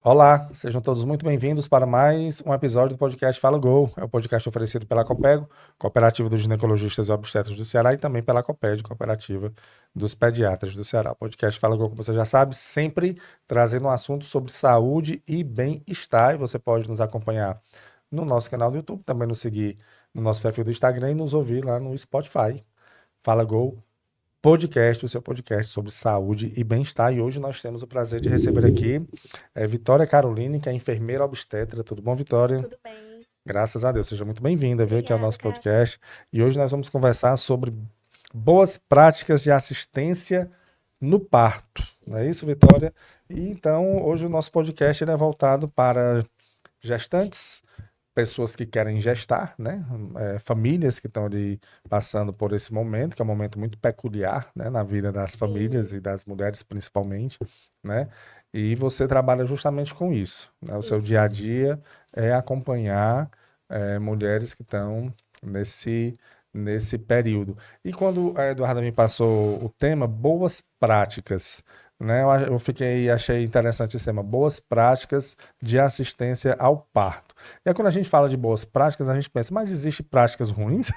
Olá, sejam todos muito bem-vindos para mais um episódio do podcast Fala Gol. É o podcast oferecido pela Copego, Cooperativa dos Ginecologistas e Obstetras do Ceará, e também pela Coped, Cooperativa dos Pediatras do Ceará. O podcast Fala Gol, como você já sabe, sempre trazendo um assunto sobre saúde e bem-estar. E você pode nos acompanhar no nosso canal do YouTube, também nos seguir no nosso perfil do Instagram e nos ouvir lá no Spotify. Fala Gol Podcast, o seu podcast sobre saúde e bem-estar. E hoje nós temos o prazer de receber aqui Vitória Caroline, que é enfermeira obstetra. Tudo bom, Vitória? Tudo bem. Graças a Deus. Seja muito bem-vinda, viu, aqui ao Obrigada, nosso Cássio. podcast. E hoje nós vamos conversar sobre boas práticas de assistência no parto. Não é Isso. isso, Vitória? E então, hoje o nosso podcast ele é voltado para gestantes, pessoas que querem gestar, né? Famílias que estão ali passando por esse momento, que é um momento muito peculiar, né? Na vida das famílias Sim, e das mulheres principalmente, né? E você trabalha justamente com isso, né? O seu dia isso. a dia é acompanhar mulheres que estão nesse nesse período. E quando a Eduarda me passou o tema boas práticas, né? Eu fiquei, achei interessante esse tema, boas práticas de assistência ao parto. E aí, quando a gente fala de boas práticas, a gente pensa, mas existe práticas ruins,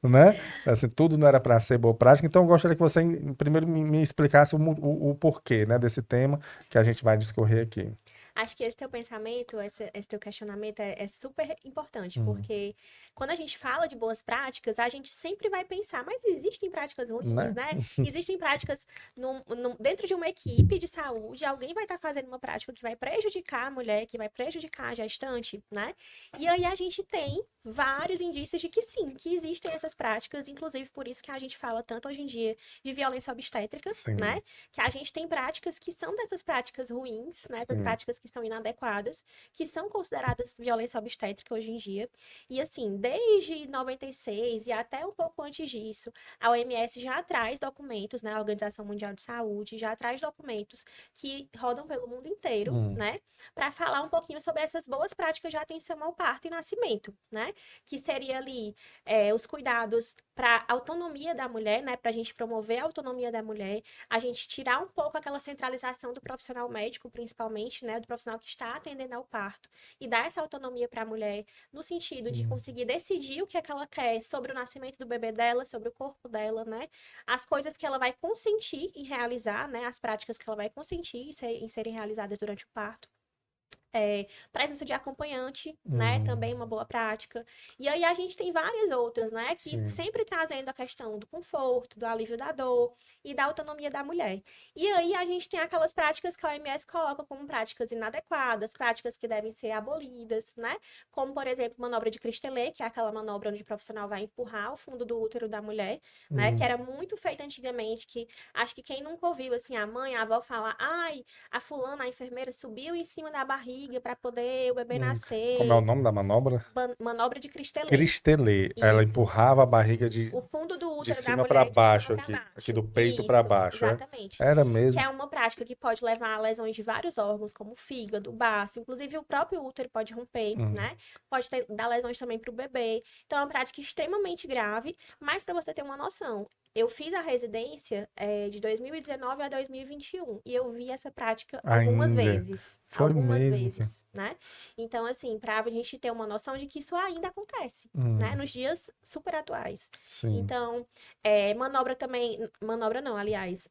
né? Assim, tudo não era para ser boa prática. Então, eu gostaria que você primeiro me explicasse o porquê, né, desse tema que a gente vai discorrer aqui. Acho que esse teu pensamento, esse teu questionamento é super importante, Hum, porque quando a gente fala de boas práticas, a gente sempre vai pensar, mas existem práticas ruins, né? né? Existem práticas dentro de uma equipe de saúde, alguém vai estar fazendo uma prática que vai prejudicar a mulher, que vai prejudicar a gestante, né? E aí a gente tem vários indícios de que sim, que existem essas práticas, inclusive por isso que a gente fala tanto hoje em dia de violência obstétrica, Sim, né? Que a gente tem práticas que são dessas práticas ruins, né? Essas sim. práticas que são inadequadas, que são consideradas violência obstétrica hoje em dia. E assim, desde 96 e até um pouco antes disso, a OMS já traz documentos, né? A Organização Mundial de Saúde já traz documentos que rodam pelo mundo inteiro, Hum, né? Para falar um pouquinho sobre essas boas práticas de atenção ao parto e nascimento, né? Que seria ali os cuidados para autonomia da mulher, né? Para a gente promover a autonomia da mulher, a gente tirar um pouco aquela centralização do profissional médico, principalmente, né, do profissional que está atendendo ao parto, e dar essa autonomia para a mulher, no sentido de hum, conseguir decidir o que é que ela quer sobre o nascimento do bebê dela, sobre o corpo dela, né, as coisas que ela vai consentir em realizar, né, as práticas que ela vai consentir em serem realizadas durante o parto. Presença de acompanhante, né? hum, Também uma boa prática. E aí a gente tem várias outras, né? Que sim. sempre trazendo a questão do conforto, do alívio da dor e da autonomia da mulher. E aí a gente tem aquelas práticas que a OMS coloca como práticas inadequadas, práticas que devem ser abolidas, né? Como, por exemplo, manobra de Christelet, que é aquela manobra onde o profissional vai empurrar o fundo do útero da mulher, né? Que Hum, era muito feita antigamente, que acho que quem nunca ouviu, assim, a mãe, a avó falar, ai, a fulana, a enfermeira, subiu em cima da barriga para poder o bebê hum. Como é o nascer. nome da manobra? Manobra de Christelet. Cristelê. Ela Isso. empurrava a barriga O fundo do de útero da cima para mulher de cima baixo para aqui baixo. do peito para Isso, baixo, é? exatamente. Era Que mesmo. é uma prática que pode levar a lesões de vários órgãos, como o fígado, o baço, inclusive o próprio útero pode romper, Hum, né? Pode dar lesões também para o bebê. Então é uma prática extremamente grave, mas para você ter uma noção, eu fiz a residência de 2019 a 2021 e eu vi essa prática algumas ainda. vezes. Foi Algumas mesmo. vezes, né? Então, assim, para a gente ter uma noção de que isso ainda acontece, né? Hum, Nos dias super atuais. sim. Então, manobra também, manobra não, aliás,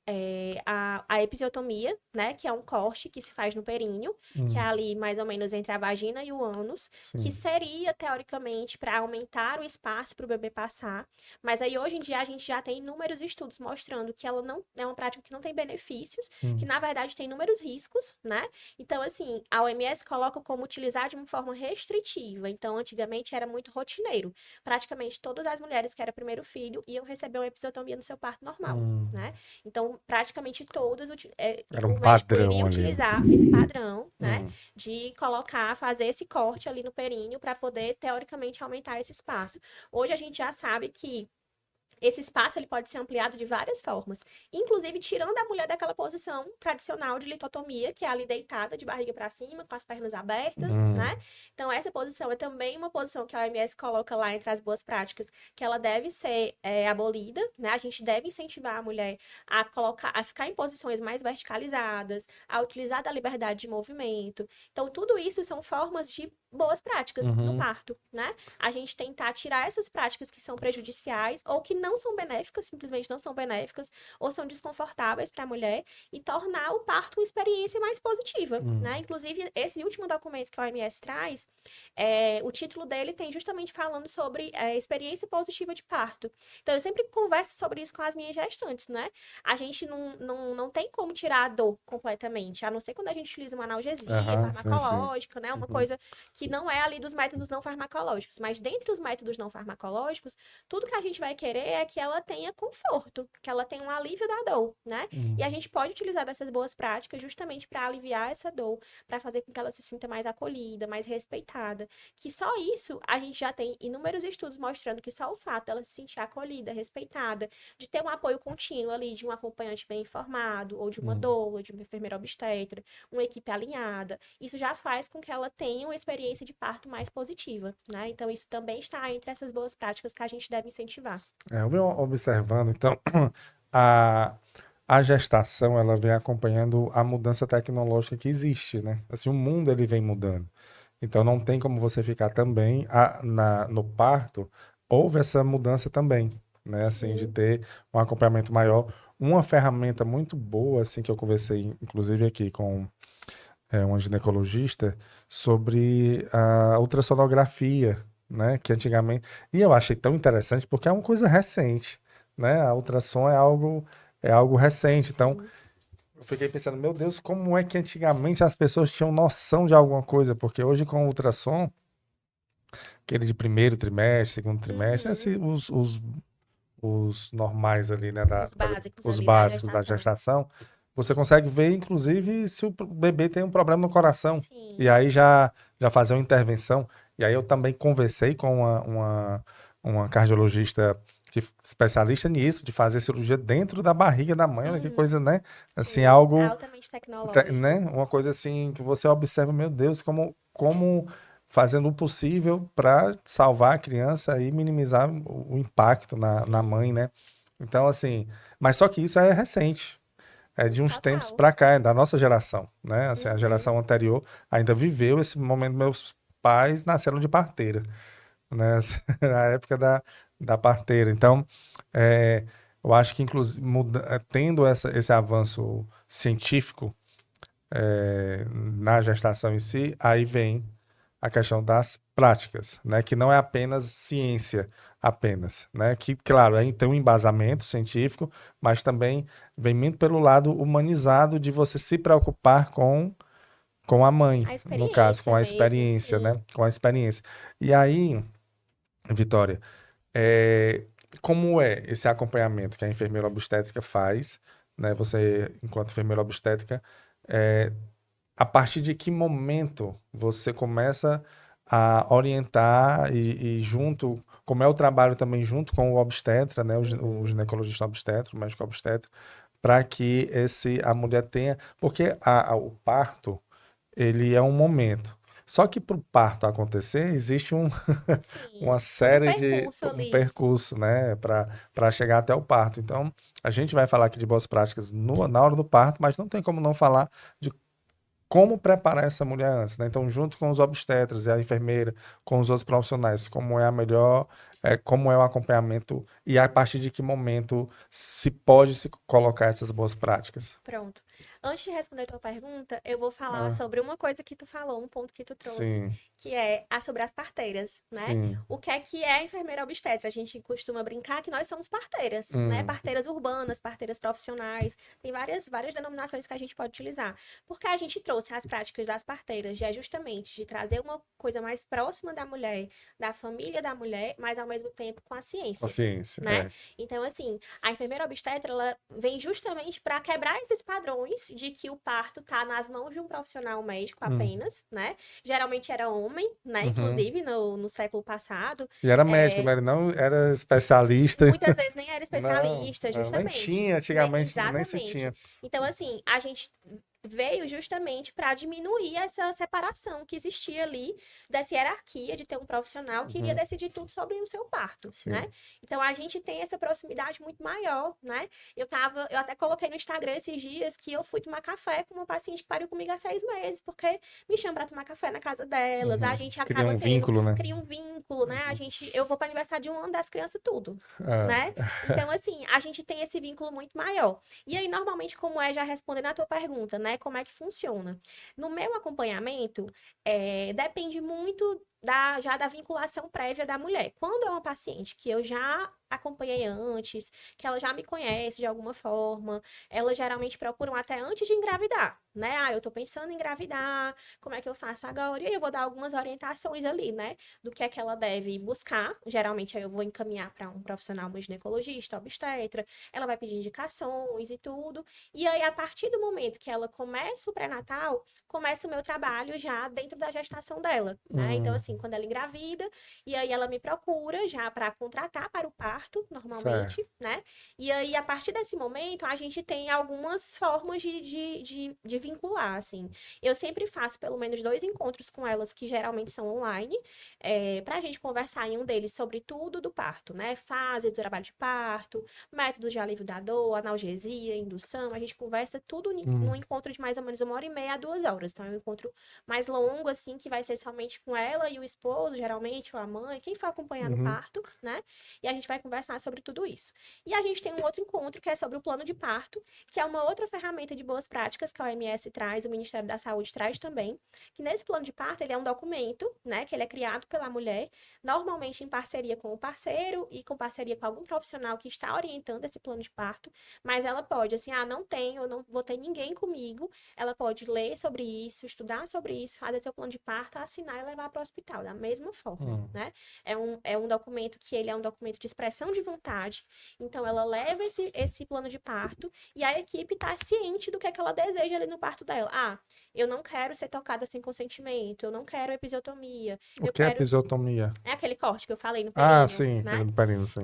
a episiotomia, né, que é um corte que se faz no períneo, que é Hum, ali mais ou menos entre a vagina e o ânus, que sim. seria, teoricamente, para aumentar o espaço para o bebê passar, mas aí hoje em dia a gente já tem inúmeros estudos mostrando que ela não é uma prática que não tem benefícios, que Hum, na verdade tem inúmeros riscos, né? Então, assim, a OMS coloca como utilizar de uma forma restritiva, então antigamente era muito rotineiro, praticamente todas as mulheres que era primeiro filho iam receber uma episiotomia no seu parto normal, hum. né? Então, praticamente todas, Era um o médico iria padrão ali. utilizar esse padrão, né? Hum, De colocar, fazer esse corte ali no períneo para poder, teoricamente, aumentar esse espaço. Hoje a gente já sabe que esse espaço ele pode ser ampliado de várias formas, inclusive tirando a mulher daquela posição tradicional de litotomia, que é ali deitada de barriga para cima, com as pernas abertas, né? Então essa posição é também uma posição que a OMS coloca lá entre as boas práticas, que ela deve ser abolida, né? A gente deve incentivar a mulher a colocar, a ficar em posições mais verticalizadas, a utilizar da liberdade de movimento. Então tudo isso são formas de boas práticas no Uhum. parto, né? A gente tentar tirar essas práticas que são prejudiciais ou que não são benéficas, simplesmente não são benéficas, ou são desconfortáveis para a mulher, e tornar o parto uma experiência mais positiva, né? Inclusive, esse último documento que a OMS traz, o título dele tem justamente falando sobre experiência positiva de parto. Então, eu sempre converso sobre isso com as minhas gestantes, né? A gente não tem como tirar a dor completamente, a não ser quando a gente utiliza uma analgesia Aham, sim, sim. farmacológica, né? Uma Uhum. coisa que não é ali dos métodos não farmacológicos. Mas dentre os métodos não farmacológicos, tudo que a gente vai querer é que ela tenha conforto, que ela tenha um alívio da dor, né? E a gente pode utilizar dessas boas práticas justamente para aliviar essa dor, para fazer com que ela se sinta mais acolhida, mais respeitada. Que só isso a gente já tem inúmeros estudos mostrando que só o fato dela se sentir acolhida, respeitada, de ter um apoio contínuo ali de um acompanhante bem informado, ou de uma doula, de uma enfermeira obstetra, uma equipe alinhada, isso já faz com que ela tenha uma experiência de parto mais positiva, né? Então, isso também está entre essas boas práticas que a gente deve incentivar. Eu venho observando, então, a, a gestação, ela vem acompanhando a mudança tecnológica que existe, né? Assim, o mundo, ele vem mudando. Então, não tem como você ficar também, no parto, houve essa mudança também, né? Assim, de Sim. ter um acompanhamento maior. Uma ferramenta muito boa, assim, que eu conversei, inclusive aqui com uma ginecologista, sobre a ultrassonografia, né? Que antigamente. E eu achei tão interessante porque é uma coisa recente, né? A ultrassom é algo recente. Então, Sim. eu fiquei pensando, meu Deus, como é que antigamente as pessoas tinham noção de alguma coisa? Porque hoje com o ultrassom, aquele de primeiro trimestre, segundo trimestre, Uhum. os normais ali, né? Os básicos Os ali da básicos da gestação. gestação, você consegue ver, inclusive, se o bebê tem um problema no coração. E Sim. aí já fazer uma intervenção. E aí eu também conversei com uma cardiologista especialista nisso, de fazer cirurgia dentro da barriga da mãe. Olha que Uhum. coisa, né? Assim, Sim. algo, Altamente tecnológico. né? Uma coisa assim que você observa, meu Deus, como fazendo o possível para salvar a criança e minimizar o impacto na Sim. mãe, né? Então, assim, mas só que isso é recente. É de uns tempos Total. para cá, é da nossa geração, né? Assim, a Uhum. geração anterior ainda viveu esse momento. Meus pais nasceram de parteira, né? Na época da parteira. Então, é, eu acho que, inclusive, tendo esse avanço científico na gestação em si, aí vem a questão das práticas, né? Que não é apenas ciência, apenas, né? Que, claro, aí tem um embasamento científico, mas também vem muito pelo lado humanizado de você se preocupar com a mãe, A no caso, com experiência a mesmo, experiência, sim. né? Com a experiência. E aí, Vitória, é, como é esse acompanhamento que a enfermeira obstétrica faz, né? Você, enquanto enfermeira obstétrica, é, a partir de que momento você começa a orientar e junto, como é o trabalho também junto com o obstetra, né, o Uhum. ginecologista obstetra, o médico obstetra, para que a mulher tenha, porque o parto, ele é um momento. Só que para o parto acontecer, existe uma Sim. Todo o série de percurso um ali. percurso, né, para chegar até o parto. Então, a gente vai falar aqui de boas práticas na hora do parto, mas não tem como não falar de como preparar essa mulher antes, né? Então, junto com os obstetras e a enfermeira, com os outros profissionais, como é a melhor, como é o acompanhamento e a partir de que momento se pode se colocar essas boas práticas. Pronto. Antes de responder a tua pergunta, eu vou falar Ah, sobre uma coisa que tu falou, um ponto que tu trouxe, sim, que é sobre as parteiras, né? sim. O que é a enfermeira obstetra? A gente costuma brincar que nós somos parteiras, né? Hum, Parteiras urbanas, parteiras profissionais, tem várias denominações que a gente pode utilizar. Porque a gente trouxe as práticas das parteiras, justamente de trazer uma coisa mais próxima da mulher, da família da mulher, mas ao mesmo tempo com a ciência, Consciência, né? Então, assim, a enfermeira obstetra, ela vem justamente para quebrar esses padrões de que o parto tá nas mãos de um profissional médico apenas, né? Geralmente era homem, né? Uhum. Inclusive no século passado. E era médico, né? Ele não era especialista. Muitas vezes nem era Não, especialista, nem justamente. tinha, antigamente nem se Exatamente. tinha. Então, assim, a gente veio justamente para diminuir essa separação que existia ali, dessa hierarquia de ter um profissional que iria Uhum. decidir tudo sobre o seu parto, né? Sim. Então, a gente tem essa proximidade muito maior, né? Eu até coloquei no Instagram esses dias que eu fui tomar café com uma paciente que pariu comigo há 6 meses, porque me chama para tomar café na casa delas, a Uhum. gente Cria acaba um vínculo, né? cria um vínculo, né? Eu vou para aniversário de um ano das crianças, tudo, Ah, né? Então, assim, a gente tem esse vínculo muito maior. E aí, normalmente, como é, já respondendo a tua pergunta, né? Como é que funciona? No meu acompanhamento, depende muito já da vinculação prévia da mulher. Quando é uma paciente que eu já acompanhei antes, que ela já me conhece de alguma forma, elas geralmente procuram até antes de engravidar, né? Ah, eu tô pensando em engravidar, como é que eu faço agora? E aí eu vou dar algumas orientações ali, né? Do que é que ela deve buscar. Geralmente aí eu vou encaminhar para um profissional, um ginecologista, obstetra, ela vai pedir indicações e tudo. E aí, a partir do momento que ela começa o pré-natal, começa o meu trabalho já dentro da gestação dela, né? Então, assim, quando ela engravida, e aí ela me procura já para contratar para o parto, certo. normalmente, né? E aí, a partir desse momento, a gente tem algumas formas de vincular, assim. Eu sempre faço pelo menos 2 encontros com elas, que geralmente são online, para a gente conversar em um deles sobre tudo do parto, né? Fase do trabalho de parto, métodos de alívio da dor, analgesia, indução, a gente conversa tudo num encontro de mais ou menos 1h30 a 2 horas. Então, é um encontro mais longo, assim, que vai ser somente com ela e o esposo, geralmente, ou a mãe, quem for acompanhar no Uhum. parto, né? E a gente vai conversar sobre tudo isso. E a gente tem um outro encontro que é sobre o plano de parto, que é uma outra ferramenta de boas práticas que a OMS traz, o Ministério da Saúde traz também, que nesse plano de parto, ele é um documento, né, que ele é criado pela mulher, normalmente em parceria com o parceiro e com parceria com algum profissional que está orientando esse plano de parto, mas ela pode, assim, não tenho, eu não vou ter ninguém comigo, ela pode ler sobre isso, estudar sobre isso, fazer seu plano de parto, assinar e levar para o hospital, da mesma forma, né? É um documento que ele é um documento de expressão de vontade, então ela leva esse plano de parto e a equipe está ciente do que é que ela deseja ali no parto dela. Eu não quero ser tocada sem consentimento, eu não quero episiotomia, O eu que é quero... episiotomia? É aquele corte que eu falei no Ah, períneo, sim, né? do períneo, sim.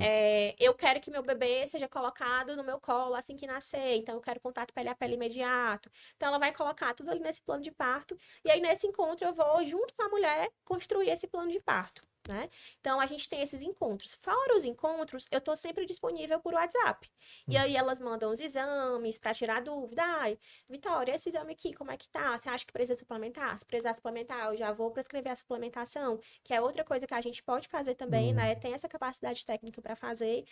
Eu quero que meu bebê seja colocado no meu colo assim que nascer, então eu quero contato pele a pele imediato. Então ela vai colocar tudo ali nesse plano de parto, e aí nesse encontro eu vou, junto com a mulher, construir esse plano de parto. Né? Então a gente tem esses encontros. Fora os encontros, eu estou sempre disponível por WhatsApp. E aí elas mandam os exames para tirar dúvida. Ai, Vitória, esse exame aqui, como é que tá? Você acha que precisa suplementar? Se precisar suplementar, eu já vou prescrever a suplementação, que é outra coisa que a gente pode fazer também, né? Tem essa capacidade técnica para fazer.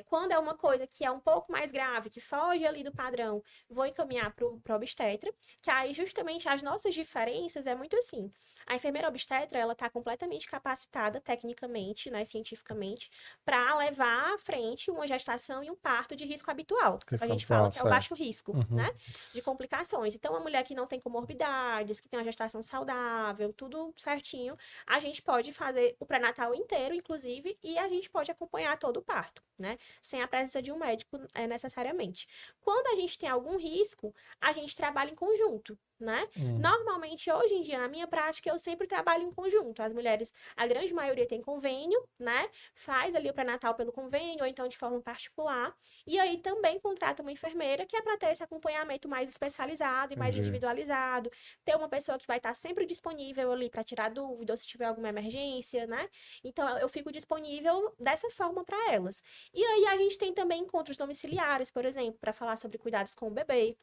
Quando é uma coisa que é um pouco mais grave, que foge ali do padrão, vou encaminhar para o obstetra, que aí justamente as nossas diferenças é muito assim. A enfermeira obstetra, ela está completamente capacitada tecnicamente, né, cientificamente, para levar à frente uma gestação e um parto de risco habitual. A Risco gente fala habitual, que é o baixo certo. risco, né, de complicações. Então, a mulher que não tem comorbidades, que tem uma gestação saudável, tudo certinho, a gente pode fazer o pré-natal inteiro, inclusive, e a gente pode acompanhar todo o parto, né, sem a presença de um médico necessariamente. Quando a gente tem algum risco, a gente trabalha em conjunto, né? Normalmente, hoje em dia, na minha prática, eu sempre trabalho em conjunto. As mulheres, a grande maioria tem convênio, né? Faz ali o pré-natal pelo convênio, ou então de forma particular. E aí também contrata uma enfermeira, que é para ter esse acompanhamento mais especializado e mais Entendi. individualizado. Ter uma pessoa que vai estar sempre disponível ali para tirar dúvida, ou se tiver alguma emergência, né? Então, eu fico disponível dessa forma para elas. E aí, a gente tem também encontros domiciliares, por exemplo, para falar sobre cuidados com o bebê,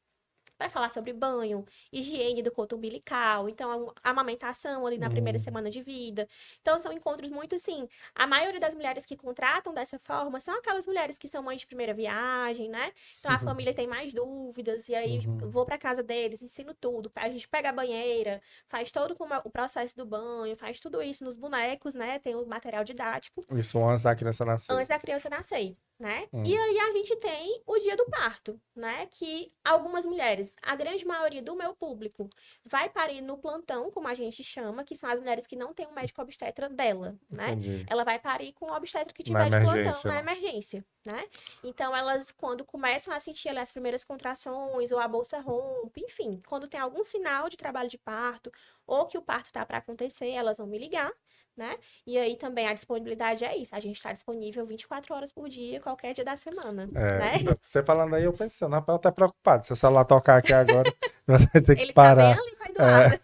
vai falar sobre banho, higiene do coto umbilical, então a amamentação ali na primeira semana de vida. Então são encontros muito assim, a maioria das mulheres que contratam dessa forma são aquelas mulheres que são mães de primeira viagem, né? Então a família tem mais dúvidas e aí vou para casa deles, ensino tudo, a gente pega a banheira, faz todo o processo do banho, faz tudo isso nos bonecos, né? Tem o material didático Isso antes da criança nascer. antes da criança nascer. né? E aí a gente tem o dia do parto, né? Que algumas mulheres, a grande maioria do meu público, vai parir no plantão, como a gente chama, que são as mulheres que não têm um médico obstetra dela, né? Entendi. Ela vai parir com o obstetra que Na tiver de plantão emergência, na lá. emergência, né? Então elas, quando começam a sentir ali, as primeiras contrações, ou a bolsa rompe, enfim, quando tem algum sinal de trabalho de parto, ou que o parto está para acontecer, elas vão me ligar, né? E aí também a disponibilidade é isso. A gente está disponível 24 horas por dia, qualquer dia da semana, né? Você falando aí, eu pensando, rapaz, eu tô preocupado. Se o celular tocar aqui agora, nós vai ter que Ele tá bem parar. ali, pai do lado.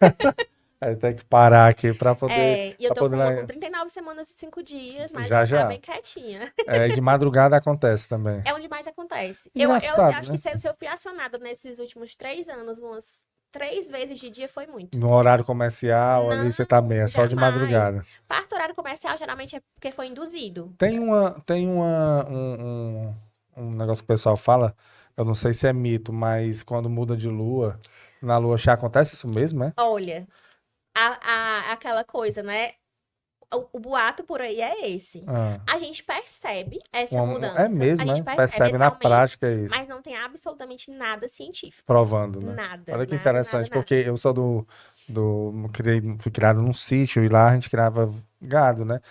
Aí tem que parar aqui pra poder. E eu Pra tô com poder uma com 39 semanas e 5 dias, mas já ela tá já. bem quietinha. E de madrugada acontece também. É onde mais acontece. Eu Engraçado, acho né? que se eu fui acionada nesses últimos 3 anos, umas 3 vezes de dia foi muito. No horário comercial, ali você tá bem, é só de Jamais. madrugada. Parto horário comercial geralmente é porque foi induzido. Tem um negócio que o pessoal fala, eu não sei se é mito, mas quando muda de lua, na lua cheia acontece isso mesmo, é? Olha, aquela coisa, né? O boato por aí é esse. Ah, A gente percebe essa é mudança, a mesmo, gente é? percebe Percebe esse na aumento, prática isso, mas não tem absolutamente nada científico. provando, né? Nada, Olha que nada, nada, interessante, porque nada. eu sou fui criado num sítio e lá a gente criava gado, né?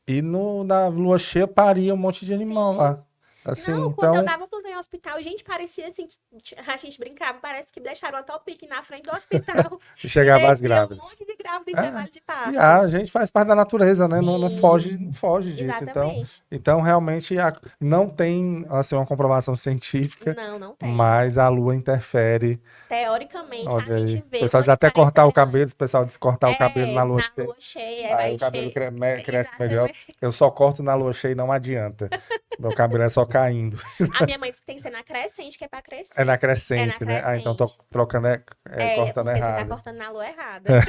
E na lua cheia paria um monte de animal Sim. lá. Assim, Não, quando eu então, dava plantão em hospital, gente, parecia assim, que a gente brincava, parece que deixaram uma topic na frente do hospital e chegava as descia um grávidas. monte de grávida em É, trabalho de e parto. a gente faz parte da natureza, né? Não, Sim, não foge disso. Então, exatamente. então realmente não tem assim, uma comprovação científica, Não, não tem. mas a lua interfere. Teoricamente, a Olha aí. gente O vê pessoal uma diz até diferença cortar o cabelo, grande. o pessoal diz cortar o cabelo na lua Na cheia. lua cheia, aí Aí vai o cabelo encher. cresce melhor. Exatamente. Eu só corto na lua cheia e não adianta. Meu cabelo é só caindo. A minha mãe disse que tem que ser na crescente, que é pra É na crescer. É na crescente, né? Ah, então tô crescente. trocando, cortando Porque você tá errado. cortando na lua errada.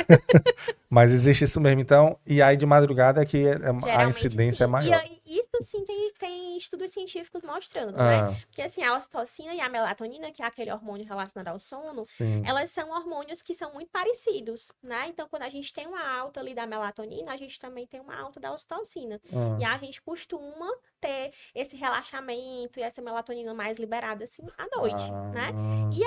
Mas existe isso mesmo. Então, e aí de madrugada é que a Geralmente incidência é sim. E maior. aí, isso sim tem estudos científicos mostrando, né? Ah, Porque assim, a ocitocina e a melatonina, que é aquele hormônio relacionado ao sono, sim. elas são hormônios que são muito parecidos, né? Então, quando a gente tem uma alta ali da melatonina, a gente também tem uma alta da ocitocina. Ah, E a gente costuma ter esse relaxamento e essa melatonina mais liberada assim à noite, né? ah, E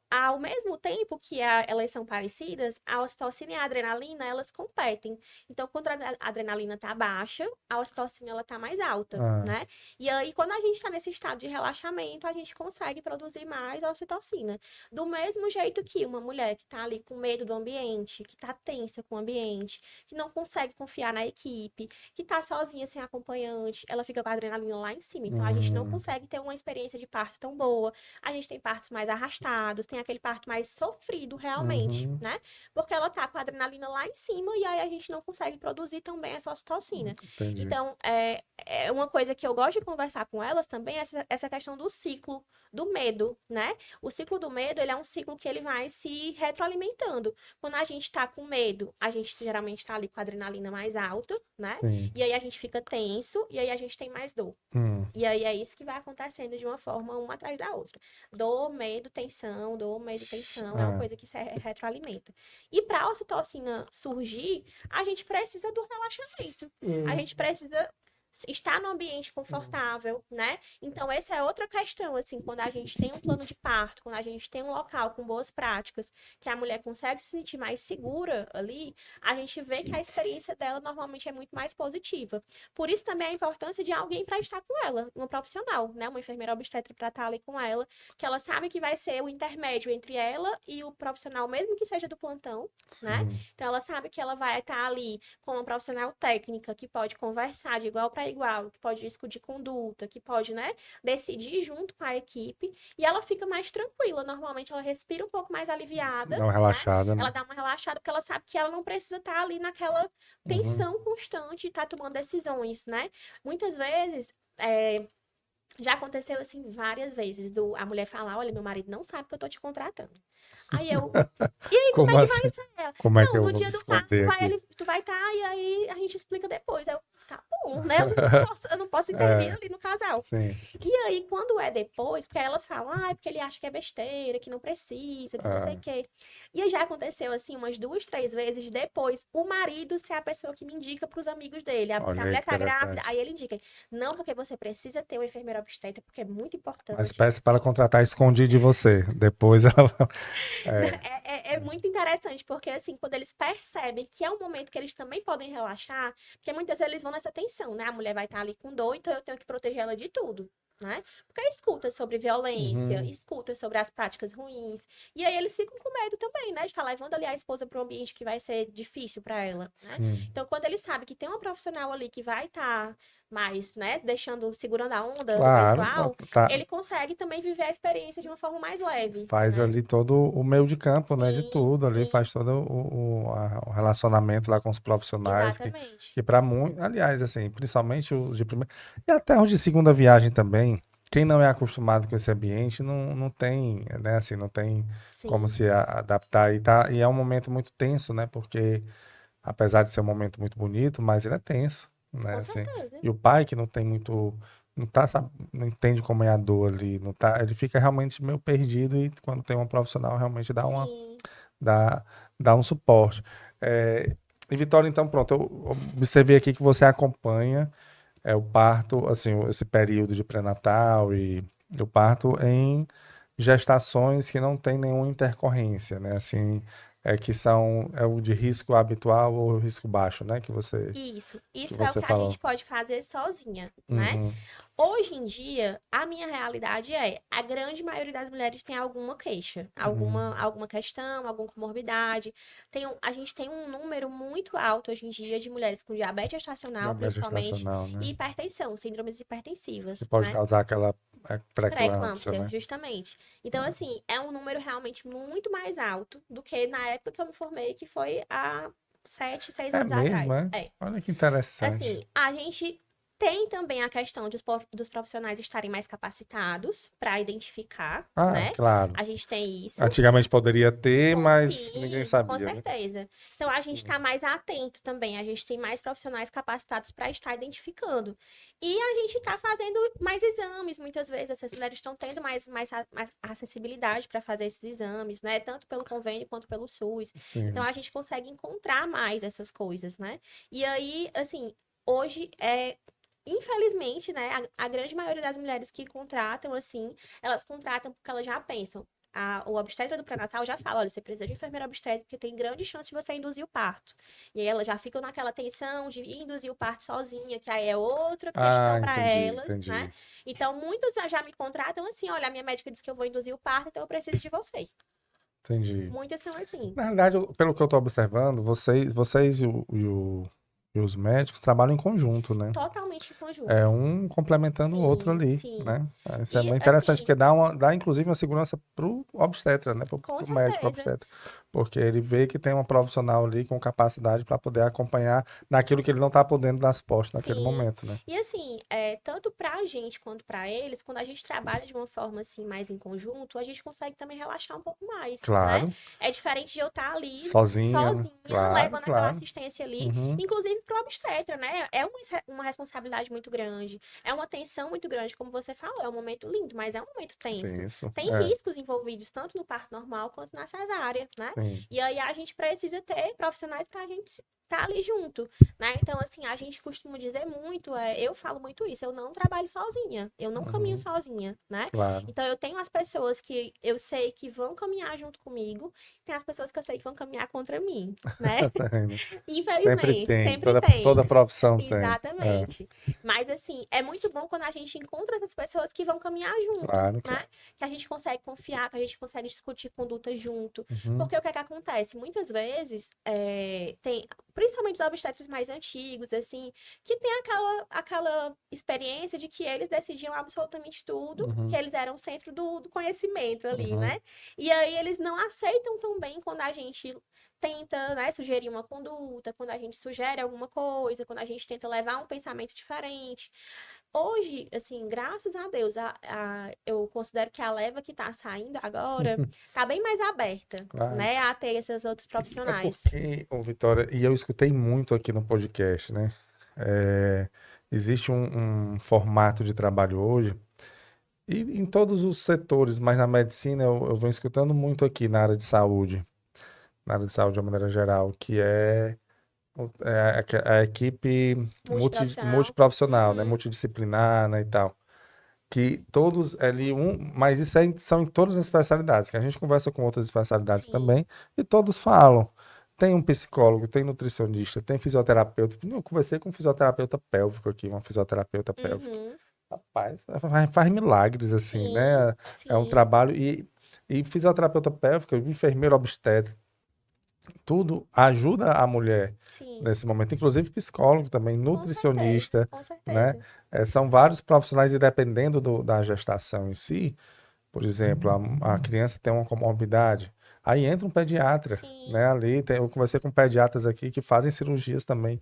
ao mesmo tempo que elas são parecidas, a ocitocina e a adrenalina, elas competem. Então, quando a adrenalina tá baixa, a ocitocina ela tá mais alta, ah, né? E aí, quando a gente tá nesse estado de relaxamento, a gente consegue produzir mais ocitocina. Do mesmo jeito que uma mulher que tá ali com medo do ambiente, que tá tensa com o ambiente, que não consegue confiar na equipe, que tá sozinha sem acompanhante, ela fica com a adrenalina lá em cima. Então, a gente não hum, consegue ter uma experiência de parto tão boa. A gente tem partos mais arrastados, tem aquele parto mais sofrido realmente, uhum, né? Porque ela tá com a adrenalina lá em cima e aí a gente não consegue produzir também essa ocitocina. entendi. Então, é uma coisa que eu gosto de conversar com elas também, essa questão do ciclo do medo, né? O ciclo do medo, ele é um ciclo que ele vai se retroalimentando. Quando a gente tá com medo, a gente geralmente tá ali com a adrenalina mais alta, né? Sim. E aí a gente fica tenso e aí a gente tem mais dor. Hum, E aí é isso que vai acontecendo de uma forma uma atrás da outra. Dor, medo, tensão, é uma ah, coisa que se retroalimenta. E para a ocitocina surgir, a gente precisa do relaxamento. A gente precisa estar no ambiente confortável, né? Então, essa é outra questão, assim, quando a gente tem um plano de parto, quando a gente tem um local com boas práticas, que a mulher consegue se sentir mais segura ali, a gente vê que a experiência dela normalmente é muito mais positiva. Por isso também a importância de alguém para estar com ela, uma profissional, né? Uma enfermeira obstetra para estar ali com ela, que ela sabe que vai ser o intermédio entre ela e o profissional, mesmo que seja do plantão, né? sim. Então ela sabe que ela vai estar ali com uma profissional técnica que pode conversar de igual para igual, que pode discutir conduta, que pode, né, decidir junto com a equipe, e ela fica mais tranquila. Normalmente ela respira um pouco mais aliviada, Dá uma né? relaxada, Ela né? dá uma relaxada porque ela sabe que ela não precisa estar ali naquela Uhum. tensão constante de estar tomando decisões, né? Muitas vezes, já aconteceu assim várias vezes, a mulher falar, olha, meu marido não sabe que eu tô te contratando. Aí eu, e aí, como Como é que vai assim? ser ela? Como é que Não, eu no vou me dia do parto, esconder aqui? tu vai estar, e aí a gente explica depois. Eu, tá não, né? Eu não posso intervir ali no casal. Sim. E aí, quando é depois, porque elas falam, porque ele acha que é besteira, que não precisa, que não sei o quê. E aí já aconteceu, assim, umas 2, 3 vezes depois, o marido ser a pessoa que me indica pros amigos dele. Se a Olha aí mulher que tá grávida, interessante. aí ele indica. Não, porque você precisa ter uma enfermeira obstetra, porque é muito Mas importante. peça para contratar escondido de você. Depois ela é, É muito interessante, porque assim, quando eles percebem que é um momento que eles também podem relaxar, porque muitas vezes eles vão nessa tensão, né? A mulher vai estar ali com dor, então eu tenho que proteger ela de tudo. Né? Porque escuta sobre violência, uhum, escuta sobre as práticas ruins, e aí eles ficam com medo também, né? De estar levando ali a esposa para um ambiente que vai ser difícil para ela, né? sim. Então, quando eles sabem que tem uma profissional ali que vai estar mais, né, segurando a onda do Claro, pessoal, tá, ele consegue também viver a experiência de uma forma mais leve, faz né? ali todo o meio de campo, né, de Sim, tudo ali, sim. faz todo o relacionamento lá com os profissionais Exatamente. que para muitos, aliás, assim, principalmente os de primeira e até os de segunda viagem também, quem não é acostumado com esse ambiente não tem, né, assim, não tem como Sim, se adaptar e tá, e é um momento muito tenso, né, porque apesar de ser um momento muito bonito, mas ele é tenso, né, com assim, certeza. e o pai que não tem muito não tá, não entende como é a dor ali, não tá, ele fica realmente meio perdido e quando tem uma profissional realmente Sim, dá, dá um suporte. É, e Vitória, então pronto, eu observei aqui que você acompanha o parto, assim, esse período de pré-natal e o parto em gestações que não tem nenhuma intercorrência, né? Assim, que são o de risco habitual ou risco baixo, né? isso. Que Isso é o você que a falou. gente pode fazer sozinha, né? Uhum, Hoje em dia, a minha realidade é, a grande maioria das mulheres tem alguma queixa, uhum. alguma questão, alguma comorbidade. A gente tem um número muito alto hoje em dia de mulheres com diabetes gestacional, Diabetes principalmente, gestacional, né? e hipertensão, síndromes Que hipertensivas, pode né? causar aquela pré-eclâmpsia, Pré-eclâmpsia, né? justamente. Então, assim, é um número realmente muito mais alto do que na época que eu me formei, que foi há 7, 6 É anos mesmo, atrás. é? É. Olha que interessante. Assim, a gente tem também a questão dos profissionais estarem mais capacitados para identificar, Ah, né? claro. A gente tem isso. Antigamente poderia ter, mas ninguém Sim, com sabia, né? certeza. Então a gente está mais atento também, a gente tem mais profissionais capacitados para estar identificando. E a gente está fazendo mais exames, muitas vezes essas mulheres estão tendo mais acessibilidade para fazer esses exames, né? Tanto pelo convênio quanto pelo SUS. Então Sim. a gente consegue encontrar mais essas coisas, né? E aí, assim, hoje infelizmente, né, a grande maioria das mulheres que contratam, assim, elas contratam porque elas já pensam. O obstetra do pré-natal já fala, olha, você precisa de enfermeira obstétrica porque tem grande chance de você induzir o parto. E aí elas já ficam naquela tensão de induzir o parto sozinha, que aí é outra questão Ah, para entendi, elas, né? entendi. Então, muitas já me contratam assim, olha, a minha médica disse que eu vou induzir o parto, então eu preciso de você. Entendi. Muitas são assim, Na realidade, pelo que eu estou observando, vocês e os médicos trabalham em conjunto, né? totalmente em É conjunto. um complementando o outro Sim, ali, sim. né? Isso é E muito interessante, assim, porque dá inclusive uma segurança pro obstetra, né? Pro com médico certeza. obstetra. Porque ele vê que tem uma profissional ali com capacidade para poder acompanhar naquilo que ele não está podendo dar suporte naquele Sim. momento, né? E assim, tanto pra gente quanto pra eles, quando a gente trabalha de uma forma assim mais em conjunto, a gente consegue também relaxar um pouco mais, né? Claro, É diferente de eu estar ali sozinha, né? sozinha, Claro, levando aquela claro. assistência ali, Uhum, inclusive pro obstetra, né? É uma responsabilidade muito grande, é uma tensão muito grande, como você falou, é um momento lindo, mas é um momento tem tenso. isso. Tem É, riscos envolvidos tanto no parto normal quanto na cesárea, né? sim. E aí a gente precisa ter profissionais pra gente estar ali junto, né? Então, assim, a gente costuma dizer muito, eu falo muito isso, eu não trabalho sozinha, eu não caminho Uhum, sozinha, né? claro. Então, eu tenho as pessoas que eu sei que vão caminhar junto comigo, tem as pessoas que eu sei que vão caminhar contra mim, né? Tem, né? Sempre Infelizmente, tem, sempre toda tem. profissão tem. É, Exatamente. Mas, assim, é muito bom quando a gente encontra essas pessoas que vão caminhar junto, claro, né? claro. Que a gente consegue confiar, que a gente consegue discutir conduta junto. Uhum, Porque o que é que acontece? Muitas vezes, tem, principalmente os obstetras mais antigos, assim, que tem aquela experiência de que eles decidiam absolutamente tudo, que uhum, eles eram o centro do conhecimento ali, uhum. né? E aí eles não aceitam tão bem quando a gente tenta, né, sugerir uma conduta, quando a gente sugere alguma coisa, quando a gente tenta levar um pensamento diferente. Hoje, assim, graças a Deus, eu considero que a leva que tá saindo agora tá bem mais aberta, Claro. né, a ter esses outros É profissionais. porque, ô Vitória, e eu escutei muito aqui no podcast, né? É, existe um formato de trabalho hoje, e em todos os setores, mas na medicina eu venho escutando muito aqui na área de saúde de uma maneira geral, que é a equipe Multiprofissional. multiprofissional, né, Uhum. multidisciplinar, né, e tal. Que todos ali, mas isso são em todas as especialidades, que a gente conversa com outras especialidades Sim. também, e todos falam. Tem um psicólogo, tem nutricionista, tem fisioterapeuta. Eu conversei com um fisioterapeuta pélvico aqui, uma fisioterapeuta pélvica. Uhum. Rapaz, faz milagres, assim, Sim, né? É um sim, trabalho. E fisioterapeuta pélvica, enfermeiro obstetra, tudo ajuda a mulher sim. nesse momento, inclusive psicólogo também, Com certeza, nutricionista, com né? certeza. São vários profissionais e dependendo da gestação em si, por exemplo, a criança tem uma comorbidade, aí entra um pediatra, né? Sim, Ali, eu conversei com pediatras aqui que fazem cirurgias também,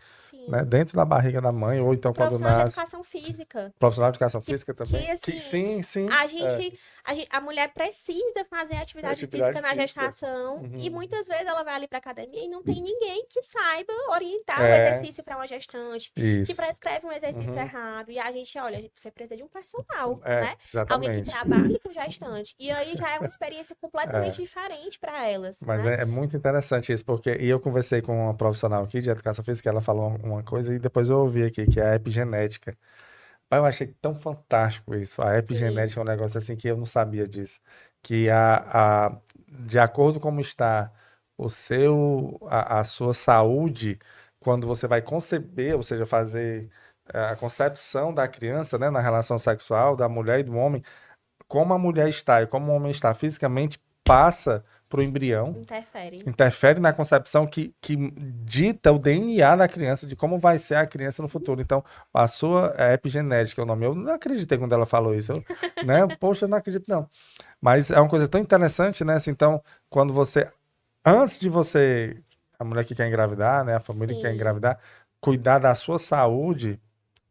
né? sim. Dentro da barriga da mãe, ou então quando Profissional de nasce, educação física. profissional de educação Que, física também, que que assim, sim, sim, a gente, a mulher precisa fazer atividade atividade física na física. gestação e Uhum. muitas vezes ela vai ali para academia e não tem ninguém que saiba orientar o É, exercício para uma gestante, que isso. prescreve um exercício Uhum. errado. E a gente, olha, você precisa de um personal, É, né? Alguém que exatamente. trabalhe com gestante. E aí já é uma experiência completamente É. diferente para elas, Mas né? é muito interessante isso, porque e eu conversei com uma profissional aqui de educação física, ela falou uma coisa e depois eu ouvi aqui, que é a epigenética. Pai, eu achei tão fantástico isso. A Sim, epigenética é um negócio assim que eu não sabia disso. Que de acordo com como está a sua saúde, quando você vai conceber, ou seja, fazer a concepção da criança, né, na relação sexual da mulher e do homem, como a mulher está e como o homem está fisicamente, passa para o embrião, interfere. interfere na concepção que dita o DNA da criança, de como vai ser a criança no futuro. Então, a sua epigenética, é o nome. Eu não acreditei quando ela falou isso, né? Poxa, eu não acredito não. Mas é uma coisa tão interessante, né? Assim, então, quando você, antes de você, a mulher que quer engravidar, né? A família que quer Sim. engravidar, cuidar da sua saúde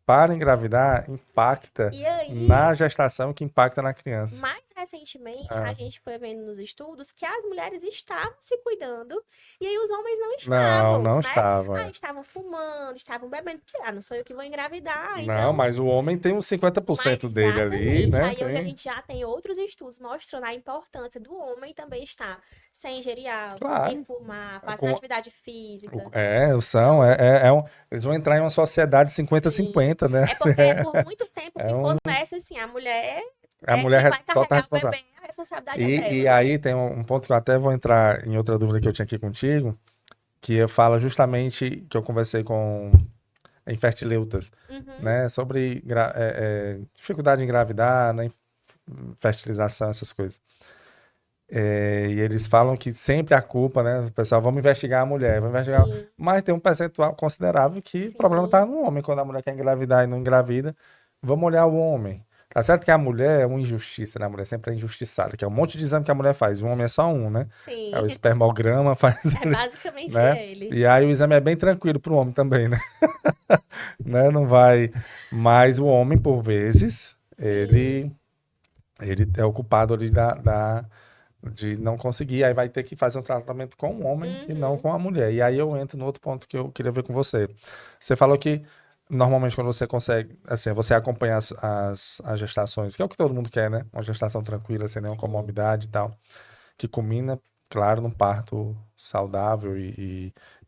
para engravidar impacta E aí, na gestação, que impacta na criança. mais recentemente, a Ah, gente foi vendo nos estudos que as mulheres estavam se cuidando e aí os homens não não, estavam, não né? Ah, estava. estavam fumando, estavam bebendo, porque, não sou eu que vou engravidar, Não, então, mas o homem tem uns 50% dele ali, exatamente. né? Aí hoje a Tem. gente já tem outros estudos mostrando a importância do homem também estar sem ingerir álcool, sem Claro. fumar, fazendo Com, atividade física. são, Então, eles vão entrar em uma sociedade sim. 50-50, né? É porque por muito tempo É ficou um, nessa assim, a mulher a é mulher que vai total carregar o responsável. bebê, a responsabilidade é E dela, né? aí tem um ponto que eu até vou entrar em outra dúvida que eu tinha aqui contigo, que eu falo justamente que eu conversei com infertileutas, Uhum, né? Sobre dificuldade em engravidar, né? Fertilização, essas coisas. E eles falam que sempre a culpa, né? O pessoal, vamos investigar a mulher, vamos investigar. sim, Mas tem um percentual considerável que o problema está sim, no homem. Quando a mulher quer engravidar e não engravida, vamos olhar o homem. Tá certo que a mulher é uma injustiça, né? A mulher sempre é injustiçada, que é um monte de exame que a mulher faz. O homem é só um, né? É sim. o espermograma, faz É ali, basicamente né? ele. E aí o exame é bem tranquilo pro homem também, né? Né? Não vai. Mas o homem, por vezes, Sim, ele é o culpado ali de não conseguir, aí vai ter que fazer um tratamento com o homem e não uhum, com a mulher. E aí eu entro no outro ponto que eu queria ver com você. Você falou que normalmente quando você consegue, assim, você acompanha as gestações, que é o que todo mundo quer, né? Uma gestação tranquila, sem nenhuma sim, comorbidade e tal, que culmina, claro, num parto saudável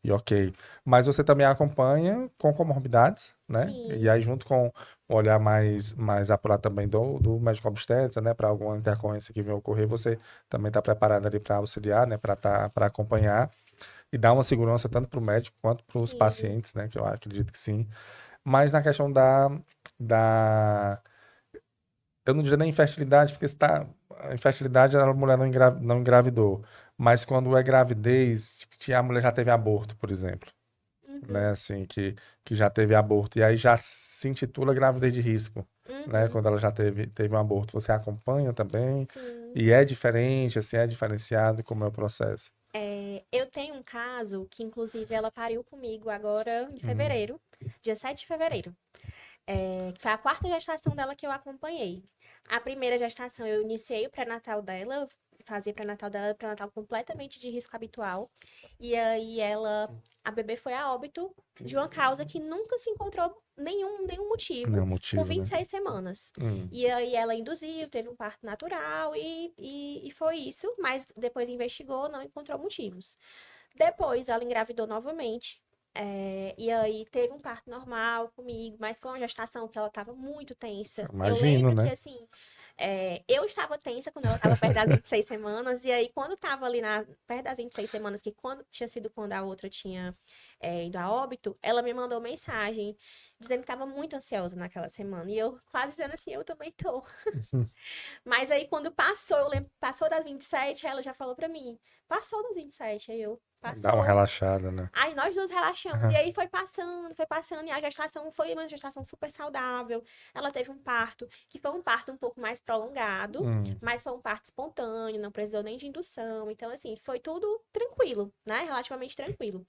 e ok. Mas você também acompanha com comorbidades, né? E sim, aí junto com um olhar mais apurado também do médico obstetra, né? Para alguma intercorrência que venha ocorrer, você também está preparado ali para auxiliar, né? Para acompanhar e dar uma segurança tanto para o médico quanto para os sim, pacientes, né? Que eu acredito que sim. Mas na questão da eu não diria nem infertilidade, porque está, a infertilidade a mulher não engravidou. Mas quando é gravidez, que a mulher já teve aborto, por exemplo, né? uhum, Assim, que já teve aborto. E aí já se intitula gravidez de risco, né? uhum, Quando ela já teve um aborto. Você acompanha também? sim. E é diferente, assim, é diferenciado como é o processo. É, eu tenho um caso que, inclusive, ela pariu comigo agora em Uhum. fevereiro, dia 7 de fevereiro. Que foi a quarta gestação dela que eu acompanhei. A primeira gestação eu iniciei o pré-natal dela, fazer pré-natal dela, era pré-natal completamente de risco habitual. E aí a bebê foi a óbito de uma causa que nunca se encontrou nenhum motivo, Nenhum com motivo, né? 26 semanas. Hum. E aí ela induziu, teve um parto natural e foi isso, mas depois investigou, não encontrou motivos. Depois ela engravidou novamente. E aí teve um parto normal comigo, mas foi uma gestação que ela estava muito tensa. Eu Imagino, lembro que né? assim, eu estava tensa quando ela estava perto das 26 semanas, e aí quando estava ali perto das 26 semanas, que tinha sido quando a outra tinha ido a óbito, ela me mandou mensagem dizendo que estava muito ansiosa naquela semana. E eu quase dizendo assim, eu também tô. Mas aí quando passou, eu lembro, passou das 27, aí ela já falou pra mim, passou das 27, aí eu, Dá uma passou. relaxada, né? Aí nós duas relaxamos. E aí foi passando, e a gestação foi uma gestação super saudável. Ela teve um parto, que foi um parto um pouco mais prolongado, Hum. mas foi um parto espontâneo, não precisou nem de indução. Então, assim, foi tudo tranquilo, né? Relativamente tranquilo.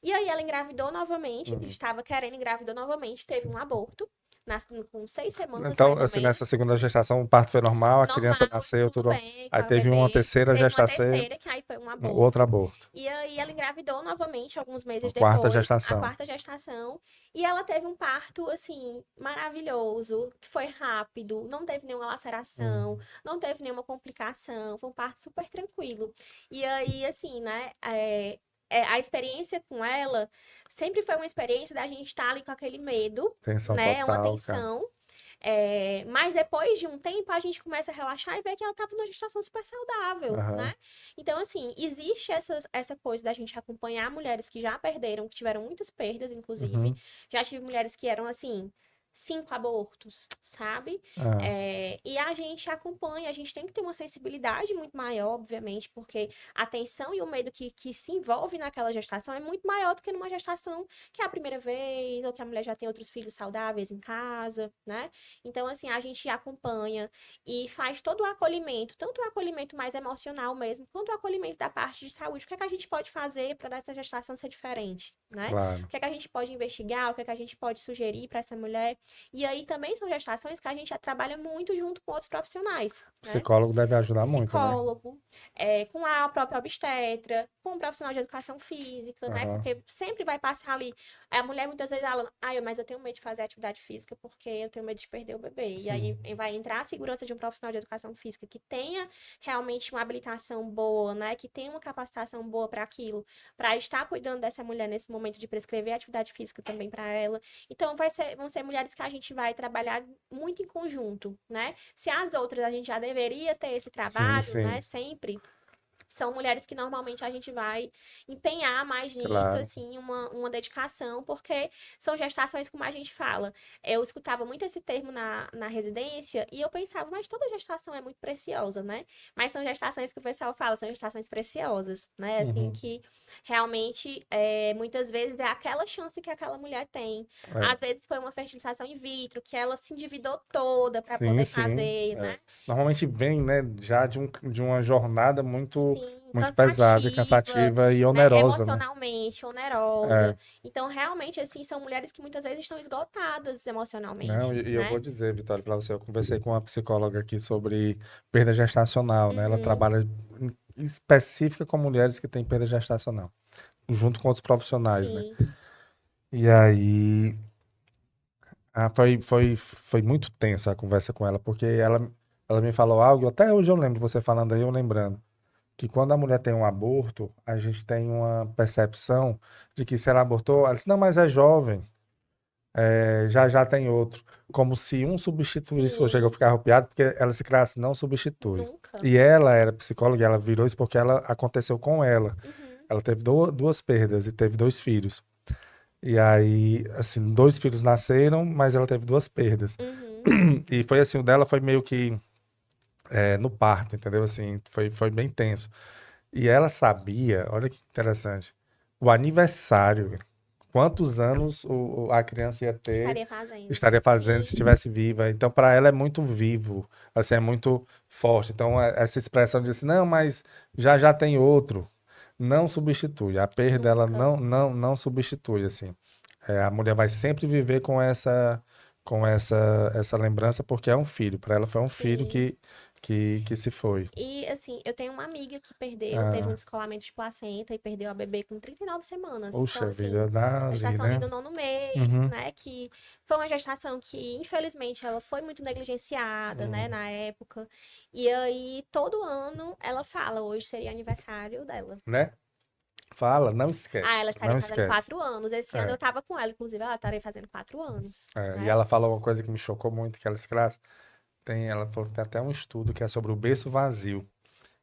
E aí ela engravidou novamente, Hum. estava querendo engravidar novamente, teve um aborto, com 6 semanas, Então, mais ou assim, nessa menos. segunda gestação, o parto foi normal, a criança Normal, nasceu, tudo tudo. bem com Aí a teve uma bebê. terceira Teve uma gestação, terceira, que aí foi um um outro aborto. aborto. E aí ela engravidou novamente alguns A meses quarta depois, a gestação. quarta gestação. E ela teve um parto, assim, maravilhoso, que foi rápido, não teve nenhuma laceração, Hum. não teve nenhuma complicação, foi um parto super tranquilo. E aí, assim, né, a experiência com ela sempre foi uma experiência da gente estar ali com aquele medo, Tensão né, uma total, cara. tensão. Mas depois de um tempo a gente começa a relaxar e ver que ela estava numa gestação super saudável, Aham. né? Então, assim, existe essa coisa da gente acompanhar mulheres que já perderam, que tiveram muitas perdas, inclusive. Uhum. Já tive mulheres que eram, assim, 5 abortos, sabe? Ah. E a gente acompanha, a gente tem que ter uma sensibilidade muito maior, obviamente, porque a tensão e o medo que se envolve naquela gestação é muito maior do que numa gestação que é a primeira vez, ou que a mulher já tem outros filhos saudáveis em casa, né? Então, assim, a gente acompanha e faz todo o acolhimento, tanto o acolhimento mais emocional mesmo, quanto o acolhimento da parte de saúde. O que é que a gente pode fazer para essa gestação ser diferente, né? O Claro. que é que a gente pode investigar, o que é que a gente pode sugerir para essa mulher. E aí também são gestações que a gente trabalha muito junto com outros profissionais, O né? psicólogo deve ajudar muito, né? Psicólogo, com a própria obstetra, com um profissional de educação física, né? Aham. Porque sempre vai passar ali. A mulher muitas vezes fala, mas eu tenho medo de fazer atividade física porque eu tenho medo de perder o bebê. E aí vai entrar a segurança de um profissional de educação física que tenha realmente uma habilitação boa, né? Que tenha uma capacitação boa para aquilo, para estar cuidando dessa mulher nesse momento de prescrever atividade física também para ela. Então vão ser mulheres que a gente vai trabalhar muito em conjunto, né? Se as outras a gente já deveria ter esse Sim, trabalho, né? sim. Sempre. São mulheres que normalmente a gente vai empenhar mais nisso, Claro. assim, uma dedicação, porque são gestações, como a gente fala. Eu escutava muito esse termo na residência e eu pensava, mas toda gestação é muito preciosa, né? Mas são gestações que o pessoal fala, são gestações preciosas, né? Assim, Uhum. que realmente, muitas vezes, é aquela chance que aquela mulher tem. É. Às vezes foi uma fertilização in vitro, que ela se endividou toda para Sim, poder sim. fazer, É. né? Normalmente vem, né, já de uma jornada Sim, muito pesada, cansativa, cansativa e né, onerosa, né? emocionalmente, onerosa. É. Então, realmente, assim, são mulheres que muitas vezes estão esgotadas Não, emocionalmente, e eu vou né? dizer, Vitória, para você, eu conversei com uma psicóloga aqui sobre perda gestacional, né? Ela Uhum, trabalha específica com mulheres que têm perda gestacional, junto com outros profissionais, né? sim, E aí, foi muito tenso a conversa com ela, porque ela me falou algo, até hoje eu lembro, você falando aí, eu lembrando, que quando a mulher tem um aborto, a gente tem uma percepção de que se ela abortou, ela disse, não, mas é jovem, já já tem outro. Como se um substituísse, eu chego a sim, ficar arrepiado, porque ela se criasse, não substitui. nunca. E ela era psicóloga, e ela virou isso porque ela aconteceu com ela. Uhum, Ela teve duas perdas e teve dois filhos. E aí, assim, dois filhos nasceram, mas ela teve duas perdas. uhum, E foi assim, o dela foi meio que no parto, entendeu? Assim, foi bem tenso. E ela sabia, olha que interessante, o aniversário, quantos anos a criança ia ter, estaria fazendo. estaria fazendo se Sim, estivesse viva. Então, para ela é muito vivo, assim, é muito forte. Então, essa expressão de assim, não, mas já já tem outro, não substitui. A perda, ela nunca. não substitui, assim. A mulher vai sempre viver com essa lembrança, porque é um filho. Para ela foi um filho Sim, que se foi. E, assim, eu tenho uma amiga que perdeu, teve um Ah, descolamento de placenta e perdeu a bebê com 39 semanas. Então, puxa assim, vida, dá a ali, gestação ali né? do nono mês, Uhum. né? Que foi uma gestação que, infelizmente, ela foi muito negligenciada, né, Uhum. na época. E aí, todo ano, ela fala, hoje seria aniversário dela. Né? Fala, não Ah, ela esquece, estaria não fazendo esquece. 4 anos. Esse ano eu É, tava com ela, inclusive, ela estaria fazendo 4 anos, e né? ela falou uma coisa que me chocou muito, que ela disse, Graça, ela falou que tem até um estudo que é sobre o berço vazio,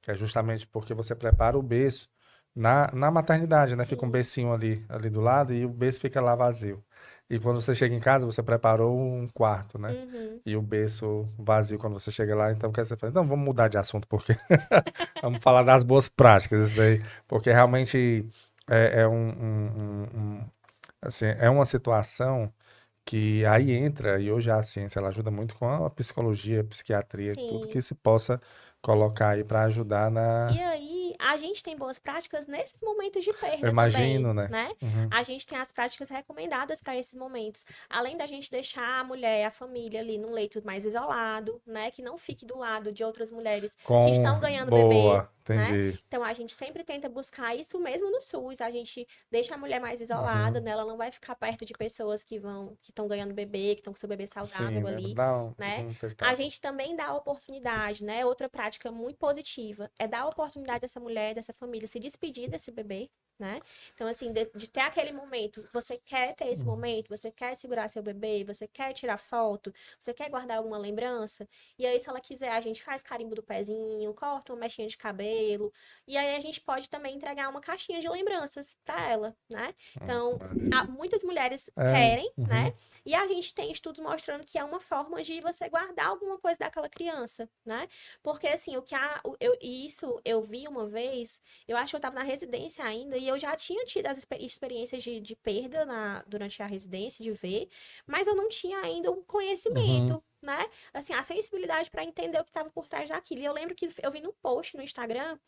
que é justamente porque você prepara o berço na maternidade, né? Fica um Sim. bercinho ali do lado e o berço fica lá vazio. E quando você chega em casa, você preparou um quarto, né? Uhum. E o berço vazio quando você chega lá, então quer você fala, não, vamos mudar de assunto, porque vamos falar das boas práticas, isso daí, porque realmente é assim, é uma situação que aí entra, e hoje a ciência ela ajuda muito com a psicologia, a psiquiatria, tudo que Sim. se possa colocar aí para ajudar E aí, a gente tem boas práticas nesses momentos de eu perda também, imagino, né? né? Uhum. A gente tem as práticas recomendadas para esses momentos. Além da gente deixar a mulher, a família ali num leito mais isolado, né? Que não fique do lado de outras mulheres que estão ganhando bebê, Boa, né? entendi. Então, a gente sempre tenta buscar isso mesmo no SUS. A gente deixa a mulher mais isolada, Uhum. né? Ela não vai ficar perto de pessoas que estão ganhando bebê, que estão com seu bebê Sim, saudável né? ali, Dá né? A tentar. gente também dá a oportunidade, né? Outra prática muito positiva é dar a oportunidade dessa mulher, dessa família, se despedir desse bebê, né? Então, assim, de ter aquele momento, você quer ter esse momento, você quer segurar seu bebê, você quer tirar foto, você quer guardar alguma lembrança, e aí, se ela quiser, a gente faz carimbo do pezinho, corta uma mechinha de cabelo, e aí a gente pode também entregar uma caixinha de lembranças para ela, né? Então, muitas mulheres É, querem, né? uhum, E a gente tem estudos mostrando que é uma forma de você guardar alguma coisa daquela criança, né? Porque assim, isso eu vi uma vez, eu acho que eu estava na residência ainda, e eu já tinha tido as experiências de perda durante a residência, de ver, mas eu não tinha ainda um uhum. conhecimento. Né? Assim, a sensibilidade para entender o que estava por trás daquilo. E eu lembro que eu vi num post no Instagram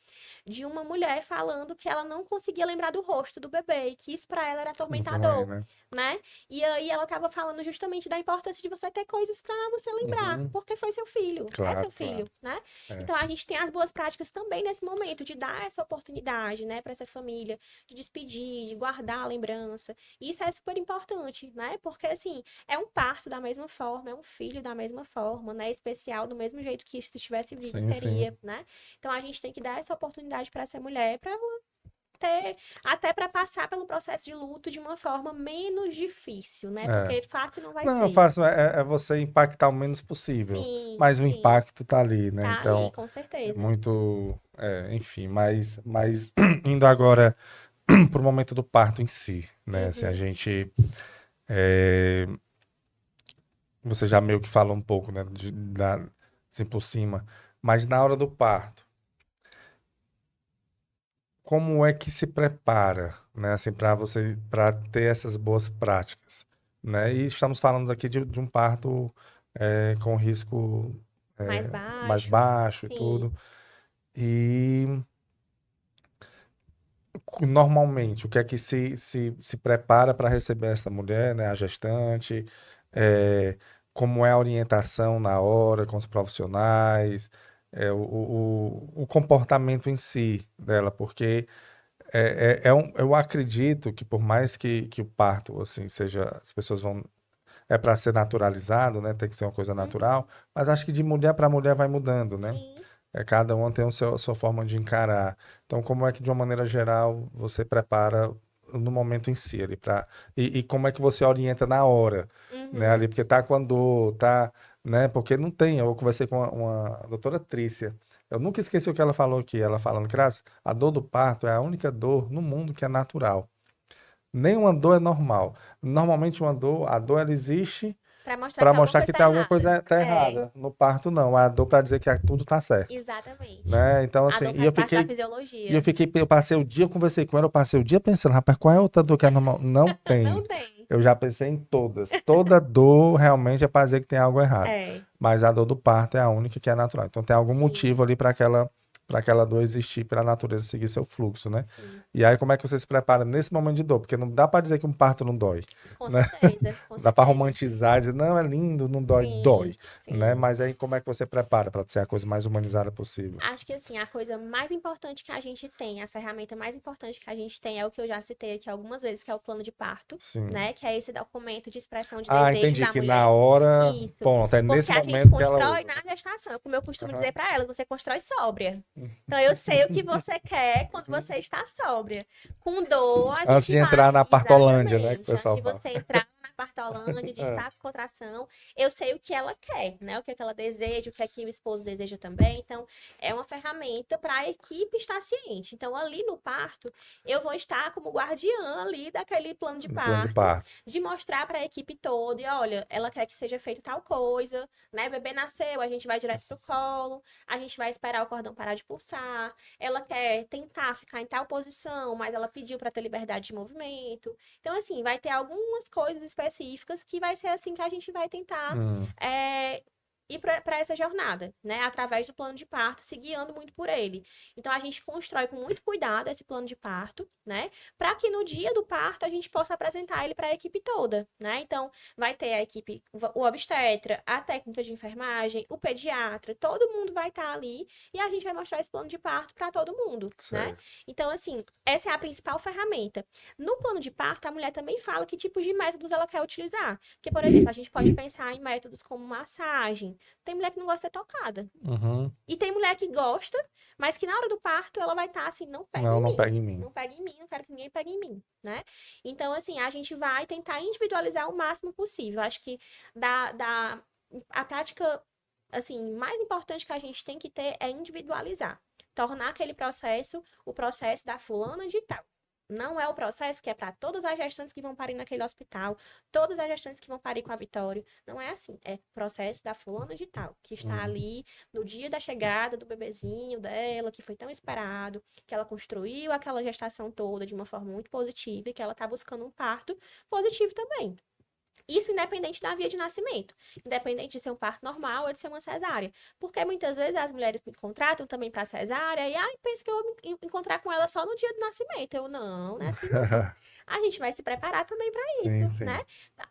de uma mulher falando que ela não conseguia lembrar do rosto do bebê e que isso para ela era Também, atormentador, né? né? E aí ela estava falando justamente da importância de você ter coisas para você lembrar, Uhum. porque foi seu filho, é Claro, seu claro. filho, né? É. Então a gente tem as boas práticas também nesse momento de dar essa oportunidade, né, para essa família, de despedir, de guardar a lembrança. E isso é super importante, né? Porque assim, é um parto da mesma forma, é um filho da mesma forma, né? Especial do mesmo jeito que se estivesse vivo Sim, sim. seria, né? Então a gente tem que dar essa oportunidade para essa mulher, para ela ter, até para passar pelo processo de luto de uma forma menos difícil, né? É. Porque fácil não vai Não, eu ser. faço é você impactar o menos possível, Sim, mas o sim, impacto tá ali, né? tá ali, Então, com é certeza. muito, enfim, mas indo agora pro momento do parto em si, né? Assim, a Uhum, gente, é, você já meio que falou um pouco, né? Assim por cima, mas na hora do parto, como é que se prepara, né? Assim, para ter essas boas práticas, né? E estamos falando aqui de um parto com risco mais mais baixo, baixo e sim. tudo. E normalmente, o que é que se prepara para receber essa mulher, né? A gestante, é, como é a orientação na hora com os profissionais, o comportamento em si dela, porque eu acredito que por mais que o parto, assim, seja, as pessoas vão, é para ser naturalizado, né? Tem que ser uma coisa Uhum, natural, mas acho que de mulher para mulher vai mudando, né? sim. Cada um tem a sua forma de encarar. Então, como é que, de uma maneira geral, você prepara no momento em si ali e como é que você orienta na hora, né? Uhum, Ali, porque tá com a dor, tá, né? Porque não tem. Eu conversei com uma doutora Trícia. Eu nunca esqueci o que ela falou aqui. Ela falando, Cras, a dor do parto é a única dor no mundo que é natural. Nenhuma dor é normal. Normalmente a dor ela existe para mostrar para que alguma mostrar coisa que tá tem alguma errada. coisa tá É, errada. No parto, não. A dor para dizer que tudo tá certo, exatamente. né? Então, A assim, dor faz parte da fisiologia. eu passei o dia, eu conversei com ela, eu passei o dia pensando, rapaz, qual é a outra dor que é normal? Não tem. Não tem. Eu já pensei em todas. Toda dor realmente é para dizer que tem algo errado. É, Mas a dor do parto é a única que é natural. Então tem algum sim. motivo ali para aquela para aquela dor existir, para a natureza seguir seu fluxo, né? Sim, E aí, como é que você se prepara nesse momento de dor? Porque não dá para dizer que um parto não dói, com né? certeza, com Não dá para certeza. romantizar, dizer, não, é lindo, não dói, Sim, dói, né? sim. Mas aí, como é que você prepara para ser a coisa mais humanizada possível? Acho que assim, a coisa mais importante que a gente tem, a ferramenta mais importante que a gente tem é o que eu já citei aqui algumas vezes, que é o plano de parto, Sim. né? Que é esse documento de expressão de Ah, desejo entendi da que na mulher. hora, Isso. ponto, é Porque nesse a gente momento que ela constrói usa. na gestação. Como eu costumo Aham. dizer para ela, você constrói sóbria. Então eu sei o que você quer quando você está sóbria. Com dor, a Antes gente de entrar vai. na partolândia, né, que o Exatamente. Antes pessoal de fala. você entrar na partolândia, de É. estar com contração, eu sei o que ela quer, né? O que é que ela deseja, o que é que o esposo deseja também. Então, é uma ferramenta para a equipe estar ciente. Então, ali no parto, eu vou estar como guardiã ali daquele plano de No plano de parto, parto. de mostrar para a equipe toda, e olha, ela quer que seja feita tal coisa, né? O bebê nasceu, a gente vai direto pro colo, a gente vai esperar o cordão parar de pulsar. Ela quer tentar ficar em tal posição, mas ela pediu para ter liberdade de movimento. Então, assim, vai ter algumas coisas específicas que vai ser assim que a gente vai tentar Hum, ir para essa jornada, né? Através do plano de parto, se guiando muito por ele. Então, a gente constrói com muito cuidado esse plano de parto, né? Para que no dia do parto a gente possa apresentar ele para a equipe toda, né? Então, vai ter a equipe, o obstetra, a técnica de enfermagem, o pediatra, todo mundo vai estar ali e a gente vai mostrar esse plano de parto para todo mundo, né? certo. Então, assim, essa é a principal ferramenta. No plano de parto, a mulher também fala que tipos de métodos ela quer utilizar. Porque, por exemplo, a gente pode pensar em métodos como massagem. Tem mulher que não gosta de ser tocada. Uhum. E tem mulher que gosta, mas que na hora do parto ela vai estar assim, não pega Não, em não mim. pega em mim. Não pega em mim, não quero que ninguém pegue em mim, né? Então, assim, a gente vai tentar individualizar o máximo possível. Acho que a prática, assim, mais importante que a gente tem que ter é individualizar. Tornar aquele processo o processo da fulana de tal. Não é o processo que é para todas as gestantes que vão parir naquele hospital, todas as gestantes que vão parir com a Vitória. Não é assim. É processo da fulana de tal, que está Uhum. ali no dia da chegada do bebezinho dela, que foi tão esperado, que ela construiu aquela gestação toda de uma forma muito positiva e que ela está buscando um parto positivo também. Isso independente da via de nascimento, independente de ser um parto normal ou de ser uma cesárea. Porque muitas vezes as mulheres me contratam também para cesárea e penso que eu vou me encontrar com ela só no dia do nascimento. Eu não, não é assim não. A gente vai se preparar também para Sim, isso, né? sim.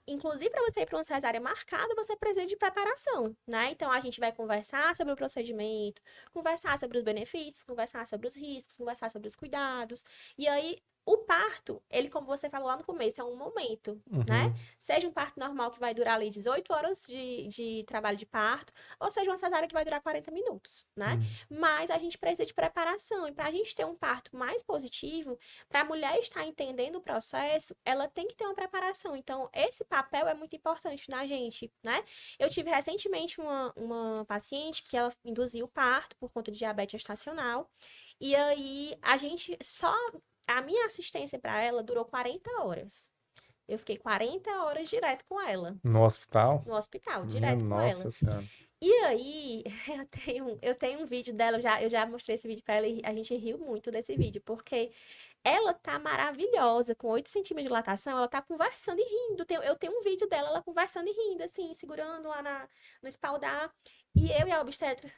Inclusive, para você ir para uma cesárea marcada, você precisa de preparação, né? Então, a gente vai conversar sobre o procedimento, conversar sobre os benefícios, conversar sobre os riscos, conversar sobre os cuidados. E aí, o parto, ele, como você falou lá no começo, é um momento, né? Uhum. Seja um parto normal que vai durar ali 18 horas de trabalho de parto, ou seja uma cesárea que vai durar 40 minutos, né? Uhum. Mas a gente precisa de preparação. E para a gente ter um parto mais positivo, para a mulher estar entendendo o processo, ela tem que ter uma preparação. Então, esse papel é muito importante na gente, né? Eu tive recentemente uma paciente que ela induziu o parto por conta de diabetes gestacional. E aí, a minha assistência para ela durou 40 horas. Eu fiquei 40 horas direto com ela, No hospital? no hospital, Minha direto com ela. nossa senhora. E aí, eu tenho um vídeo dela, eu já mostrei esse vídeo pra ela e a gente riu muito desse vídeo, porque ela tá maravilhosa, com 8 centímetros de dilatação, ela tá conversando e rindo. Eu tenho um vídeo dela, ela conversando e rindo, assim, segurando lá no espaldar. E eu e a obstetra,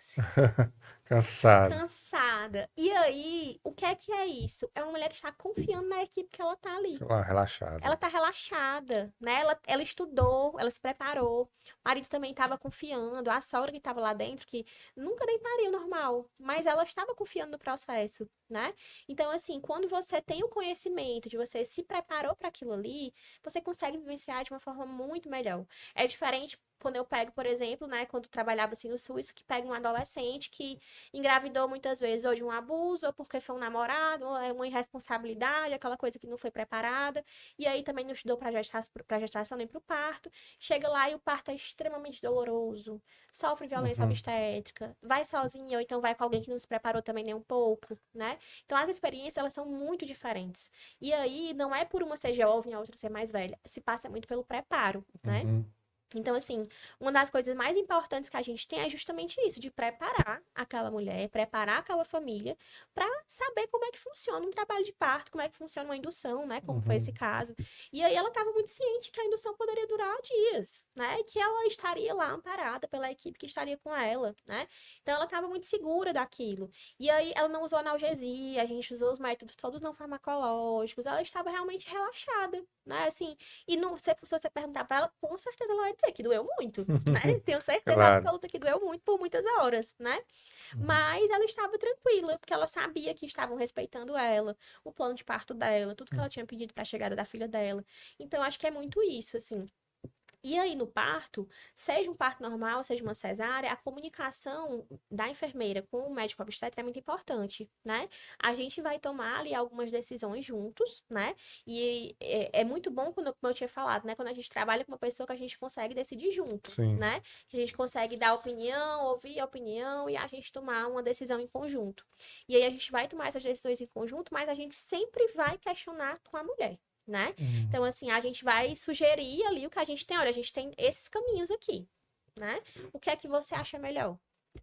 Cansado. cansada. E aí, o que é isso? É uma mulher que está confiando na equipe que ela tá ali. Relaxado. Ela tá relaxada, né? Ela estudou, ela se preparou. O marido também estava confiando. A sogra que estava lá dentro, que nunca nem pariu normal, mas ela estava confiando no processo, né? Então, assim, quando você tem o conhecimento de você se preparou para aquilo ali, você consegue vivenciar de uma forma muito melhor. É diferente quando eu pego, por exemplo, né, quando eu trabalhava assim no SUS, que pega um adolescente que engravidou muitas vezes ou de um abuso, ou porque foi um namorado, ou é uma irresponsabilidade, aquela coisa que não foi preparada. E aí também não estudou para gestação nem para o parto. Chega lá e o parto é extremamente doloroso. Sofre violência Uhum. obstétrica. Vai sozinha ou então vai com alguém que não se preparou também nem um pouco, né? Então as experiências elas são muito diferentes. E aí não é por uma ser jovem e a outra ser mais velha. Se passa muito pelo preparo, né? Uhum. Então, assim, uma das coisas mais importantes que a gente tem é justamente isso, de preparar aquela mulher, preparar aquela família para saber como é que funciona um trabalho de parto, como é que funciona uma indução, né? Como foi esse Uhum. caso. E aí ela estava muito ciente que a indução poderia durar dias, né? Que ela estaria lá amparada pela equipe que estaria com ela, né? Então ela estava muito segura daquilo. E aí ela não usou analgesia, a gente usou os métodos todos não farmacológicos, ela estava realmente relaxada, né? Assim, e não, se você perguntar pra ela, com certeza ela vai dizer que doeu muito, né? Tenho certeza Claro. absoluta que doeu muito por muitas horas, né? Uhum. Mas ela estava tranquila, porque ela sabia que estavam respeitando ela, o plano de parto dela, tudo que ela tinha pedido para a chegada da filha dela. Então, acho que é muito isso, assim. E aí, no parto, seja um parto normal, seja uma cesárea, a comunicação da enfermeira com o médico obstetra é muito importante, né? A gente vai tomar ali algumas decisões juntos, né? E é muito bom, quando, como eu tinha falado, né? Quando a gente trabalha com uma pessoa que a gente consegue decidir junto, Sim. né? Que a gente consegue dar opinião, ouvir a opinião e a gente tomar uma decisão em conjunto. E aí a gente vai tomar essas decisões em conjunto, mas a gente sempre vai questionar com a mulher, né? Uhum. Então, assim, a gente vai sugerir ali o que a gente tem. Olha, a gente tem esses caminhos aqui, né? O que é que você acha melhor?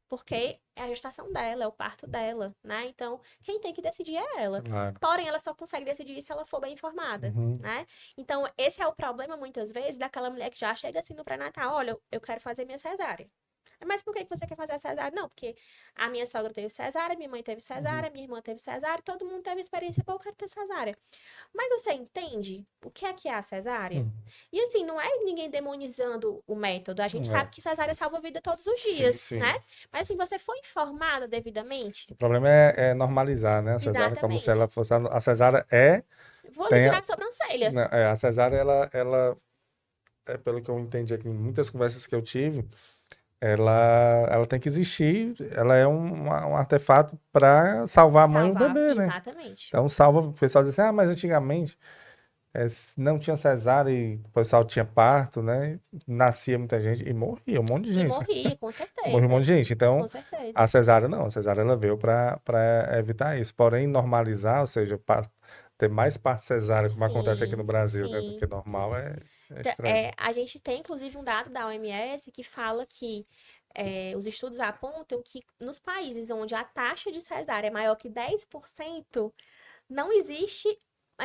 Porque é a gestação dela, é o parto dela, né? Então, quem tem que decidir é ela. Claro. Porém, ela só consegue decidir se ela for bem informada, Uhum. né? Então, esse é o problema, muitas vezes, daquela mulher que já chega assim no pré-natal. Olha, eu quero fazer minha cesárea. Mas por que que você quer fazer a cesárea? Não, porque a minha sogra teve cesárea, minha mãe teve Uhum. cesárea, minha irmã teve cesárea, todo mundo teve experiência, pô, eu quero ter cesárea. Mas você entende o que é a cesárea? Uhum. E assim, não é ninguém demonizando o método. A gente É. sabe que cesárea salva a vida todos os Sim, dias, sim. né? Mas assim, você foi informada devidamente? O problema é normalizar, né? A cesárea, como se ela Exatamente. fosse. A cesárea é. Vou lhe Tem tirar a sobrancelha. a cesárea, ela pelo que eu entendi aqui em muitas conversas que eu tive, ela tem que existir, ela é um artefato para salvar a mãe e o Salvar, bebê, né? exatamente. Então salva, o pessoal diz assim, mas antigamente não tinha cesárea e o pessoal tinha parto, né? Nascia muita gente e morria um monte de E gente, né? morria, com Morria um monte certeza. de gente. Então, Com certeza. a cesárea não, a cesárea ela veio para evitar isso. Porém, normalizar, ou seja, ter mais parto cesárea, como acontece aqui no Sim, Brasil, né, do que sim. normal, é estranho. A gente tem, inclusive, um dado da OMS que fala que os estudos apontam que nos países onde a taxa de cesárea é maior que 10%, não existe,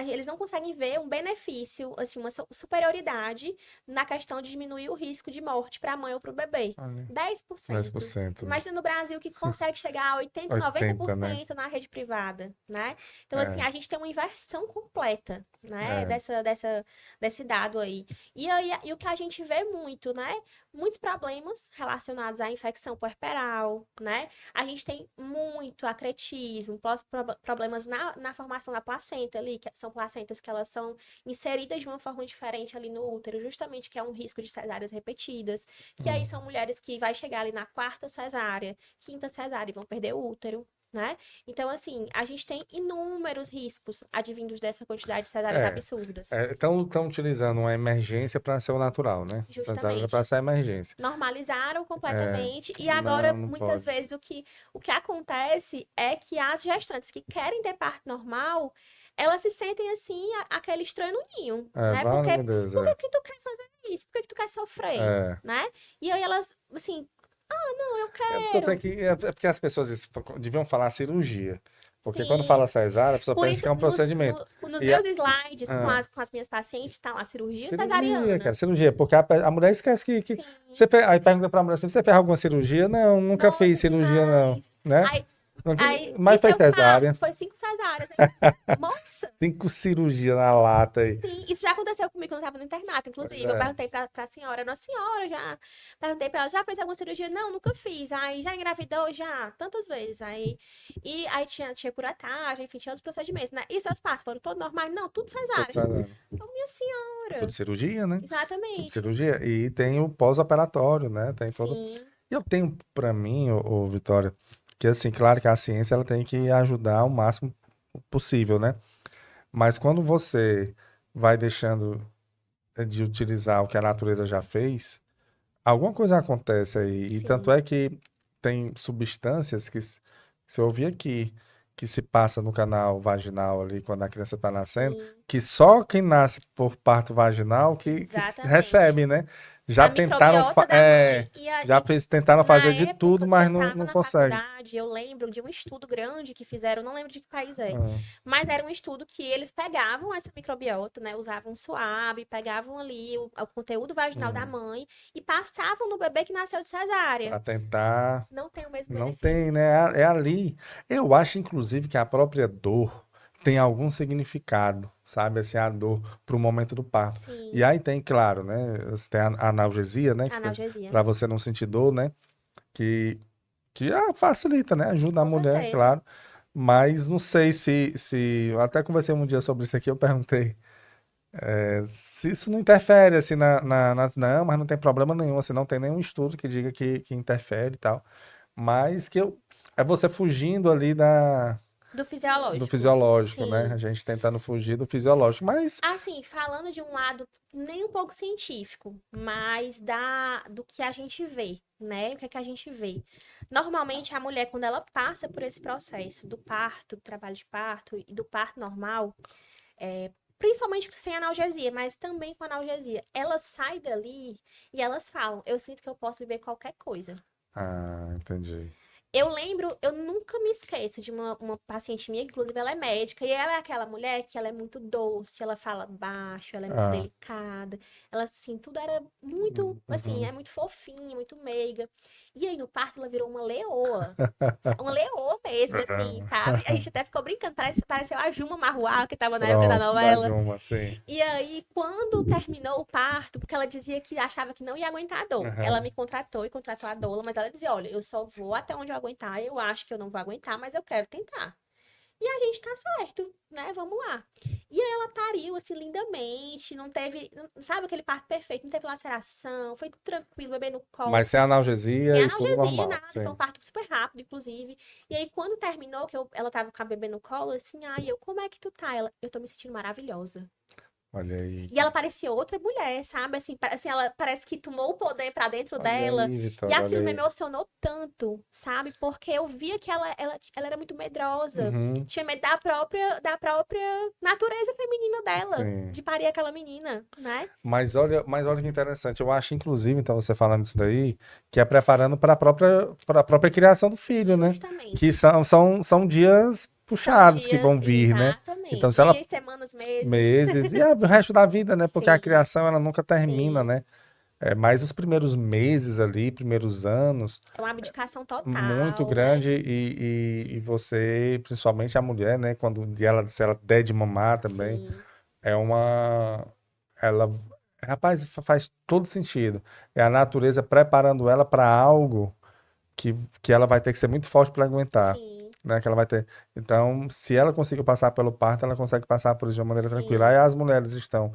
eles não conseguem ver um benefício, assim, uma superioridade na questão de diminuir o risco de morte para a mãe ou para o bebê. Olha, 10%. 10%, né? Imagina no Brasil que consegue chegar a 80, 80, né? 90% na rede privada, né? Então, assim, É, a gente tem uma inversão completa, né, é, desse dado aí. E o que a gente vê muito, né? Muitos problemas relacionados à infecção puerperal, né? A gente tem muito acretismo, problemas na formação da placenta ali, que são placentas que elas são inseridas de uma forma diferente ali no útero, justamente que é um risco de cesáreas repetidas, que aí hum, são mulheres que vai chegar ali na quarta cesárea, quinta cesárea e vão perder o útero, né? Então, assim, a gente tem inúmeros riscos advindos dessa quantidade de cesáreas é. absurdas. Estão utilizando uma emergência para ser o natural, né? Cesárea era para Justamente. ser a emergência. Normalizaram É, completamente e não, agora não muitas pode. vezes o que acontece é que as gestantes que querem ter parto normal, elas se sentem assim aquele estranho no ninho, né? Vale, meu Deus, Por que que tu quer fazer isso? Por que que tu quer sofrer, é. né? E aí elas assim, não, eu A pessoa tem quero. que. É porque as pessoas deviam falar cirurgia. Porque quando Sim. fala cesárea, a pessoa Por pensa isso que é um procedimento. nos E a, meus slides com ah, as minhas pacientes tá lá cirurgia cirurgia, cara, cesariana. cirurgia. Porque a mulher esquece que Sim. aí pergunta pra mulher, você fez alguma cirurgia? Não, nunca fiz Nossa, cirurgia, não. demais. Né? Aí, e Mas se fez eu falo, cesárea. foi 5 cesáreas. Moça, 5 cirurgias na lata aí. sim, isso já aconteceu comigo quando eu tava no internato, Pois inclusive. Eu é. perguntei pra senhora, não, senhora, já. Perguntei pra ela, já fez alguma cirurgia? Não, nunca fiz. Aí já engravidou? Já, tantas vezes. E aí tinha curetagem, enfim, tinha outros procedimentos, né? E seus partos foram todos normais? Não, tudo Tudo cesárea. cesárea. Então, minha É tudo senhora. cirurgia, né? Tudo Exatamente. cirurgia. E tem o pós-operatório, né? Tem todo. Sim, E eu tenho pra mim, Vitória, que assim, claro que a ciência ela tem que ajudar o máximo possível, né? Mas quando você vai deixando de utilizar o que a natureza já fez, alguma coisa acontece aí. E tanto sim. é que tem substâncias que se eu ouvi aqui, que se passa no canal vaginal ali quando a criança está nascendo, Sim, que só quem nasce por parto vaginal que exatamente. recebe, né? Já A tentaram, microbiota da mãe. tentaram Na fazer de tudo, época que eu mas não estava na consegue. faculdade, eu lembro de um estudo grande que fizeram, não lembro de que país é, Hum, mas era um estudo que eles pegavam essa microbiota, né? Usavam suave, pegavam ali o conteúdo vaginal da hum. mãe e passavam no bebê que nasceu de cesárea. Para tentar. Não tem o mesmo Não benefício. tem, né? É ali. Eu acho, inclusive, que a própria dor tem algum significado, sabe? Assim, a dor para o momento do parto. E Sim, aí tem, claro, né? Você tem a analgesia, né? analgesia. Para você não sentir dor, né? Que, que facilita, né? Ajuda a Com mulher, certeza. claro. Mas não sei se. Eu até conversei um dia sobre isso aqui, eu perguntei se isso não interfere, assim, Não, mas não tem problema nenhum, assim, não tem nenhum estudo que diga que interfere e tal. Mas é você fugindo ali Do do fisiológico. fisiológico, né? A Sim. gente tentando fugir do fisiológico. Mas Assim, falando de um lado nem um pouco científico, mas do que a gente vê, né? O que é que a gente vê? Normalmente, a mulher, quando ela passa por esse processo do parto, do trabalho de parto e do parto normal, principalmente sem analgesia, mas também com analgesia, ela sai dali e elas falam: eu sinto que eu posso viver qualquer coisa. entendi. Eu lembro, eu nunca me esqueço de uma paciente minha, que inclusive ela é médica, e ela é aquela mulher que ela é muito doce, ela fala baixo, ela é muito Ah, delicada, ela, assim, tudo era muito, assim, uhum. é muito fofinha, muito meiga. E aí no parto ela virou uma leoa. Uma leoa mesmo, assim, sabe? A gente até ficou brincando, pareceu a Juma Marruá, que tava na época da Pronto, da novela. Juma, sim. E aí, quando terminou o parto, porque ela dizia que achava que não ia aguentar a dor, ela Aham. me contratou e contratou a doula, mas ela dizia: olha, eu só vou até onde eu aguentar, eu acho que eu não vou aguentar, mas eu quero tentar. E a gente tá certo, né? Vamos lá. E aí ela pariu, assim, lindamente, não teve, sabe aquele parto perfeito, não teve laceração, foi tranquilo, bebê no colo, Mas sem sem analgesia e tudo analgesia, normal, nada, foi sim. um parto super rápido, inclusive. E aí, quando terminou, ela tava com a bebê no colo, assim, ai, como é que tu tá? Ela, eu tô me sentindo maravilhosa. Olha aí. E ela parecia outra mulher, sabe? Assim, assim, ela parece que tomou o poder pra dentro Olha dela. aí, E Vitória, olha aquilo me aí. emocionou tanto, sabe? Porque eu via que ela era muito medrosa. Uhum, Tinha medo da própria natureza feminina dela, sim. de parir aquela menina, né? Mas olha que interessante. Eu acho, inclusive, então, você falando isso daí, que é preparando para a própria criação do filho, né? Que Justamente. são dias São puxados que dias, vão vir, né? Então, se exatamente. E ela aí, semanas, meses. meses e o resto da vida, né? Porque a Sim, criação ela nunca termina, sim. né? É mais os primeiros meses ali, primeiros anos, É uma abdicação muito total, né? grande e você, principalmente a mulher, né? Se ela der de mamar também, Sim, é uma, ela, rapaz, faz todo sentido. É a natureza preparando ela para algo que, que ela vai ter que ser muito forte para aguentar. sim, Né, que ela vai ter. Então, se ela conseguiu passar pelo parto, ela consegue passar por isso de uma maneira tranquila. Aí sim. as mulheres estão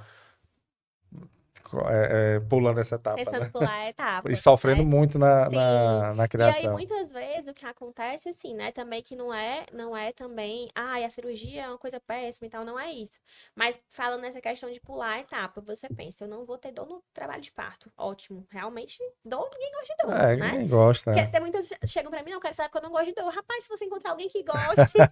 pulando essa etapa, Tentando né? pular a E etapa, sofrendo né? muito na, Sim. na, na E aí, criação. muitas vezes, o que acontece, assim, né? Também que não é também, a cirurgia é uma coisa péssima e tal, não é isso. Mas falando nessa questão de pular a etapa, você pensa, eu não vou ter dor no trabalho de parto. Ótimo. Realmente, dor, ninguém gosta de dor, É, né? ninguém gosta, Porque né? tem muitas chegam pra mim, não, quero saber que eu não gosto de dor. Rapaz, se você encontrar alguém que goste,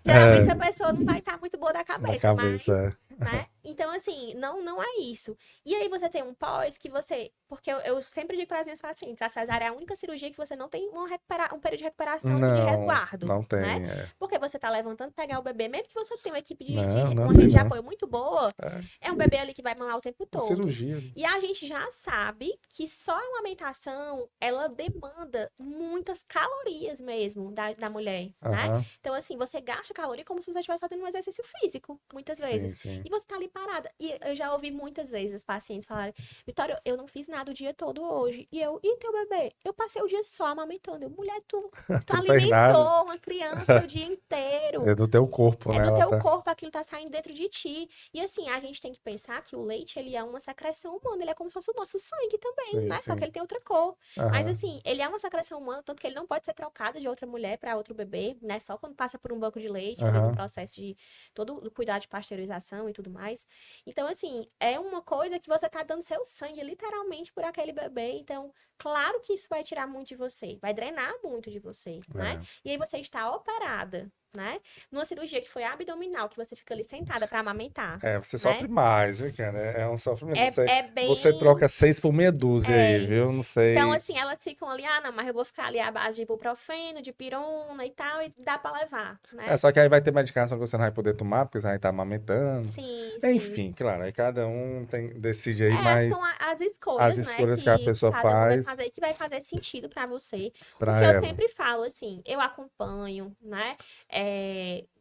geralmente É, essa pessoa não vai estar muito boa da na cabeça, mas, cabeça. né? Então, assim, não é isso. E aí você tem um pós que você. Porque eu sempre digo para as minhas pacientes, a cesárea é a única cirurgia que você não tem um período de recuperação de Não, resguardo, não né? tem. Porque você tá levantando, pegar o bebê, mesmo que você tenha uma equipe Não, não uma tem rede de não. apoio muito boa, É é um bebê ali que vai mamar o tempo uma todo. cirurgia, né? E a gente já sabe que só a amamentação, ela demanda muitas calorias mesmo da mulher, né? Aham, Então, assim, você gasta caloria como se você estivesse fazendo um exercício físico, muitas sim, vezes. sim. E você tá ali parada. E eu já ouvi muitas vezes as pacientes falarem: Vitória, eu não fiz nada o dia todo hoje. E teu bebê? Eu passei o dia só amamentando. Mulher, tu Tu não fez nada. alimentou uma criança o dia inteiro. É do teu corpo, É né? do Ela teu tá. corpo, aquilo tá saindo dentro de ti. E assim, a gente tem que pensar que o leite, ele é uma secreção humana, ele é como se fosse o nosso sangue também, Sim, né? Só que sim. ele tem outra cor. Mas Aham, assim, ele é uma secreção humana, tanto que ele não pode ser trocado de outra mulher para outro bebê, né? Só quando passa por um banco de leite, ali no aham. processo de todo o cuidado de pasteurização e tudo mais. Então, assim, é uma coisa que você tá dando seu sangue literalmente por aquele bebê. Então, claro que isso vai tirar muito de você, vai drenar muito de você, né? É. E aí você está operada. né? Numa cirurgia que foi abdominal, que você fica ali sentada para amamentar, Você né? sofre mais, viu, cara? É um sofrimento. É Você bem. troca 6 por meia dúzia aí, É. viu? Não Então, sei. assim, elas ficam ali, não, mas eu vou ficar ali à base de ibuprofeno, de pirona e tal, e dá pra levar, né? Só que aí vai ter medicação que você não vai poder tomar, porque você vai estar amamentando. Sim, sim. Enfim, claro, aí cada um decide aí, mas São as as escolhas, né, escolhas que a que pessoa cada um vai faz fazer, que vai fazer sentido pra você. O pra que eu ela. sempre falo, assim, eu acompanho, né,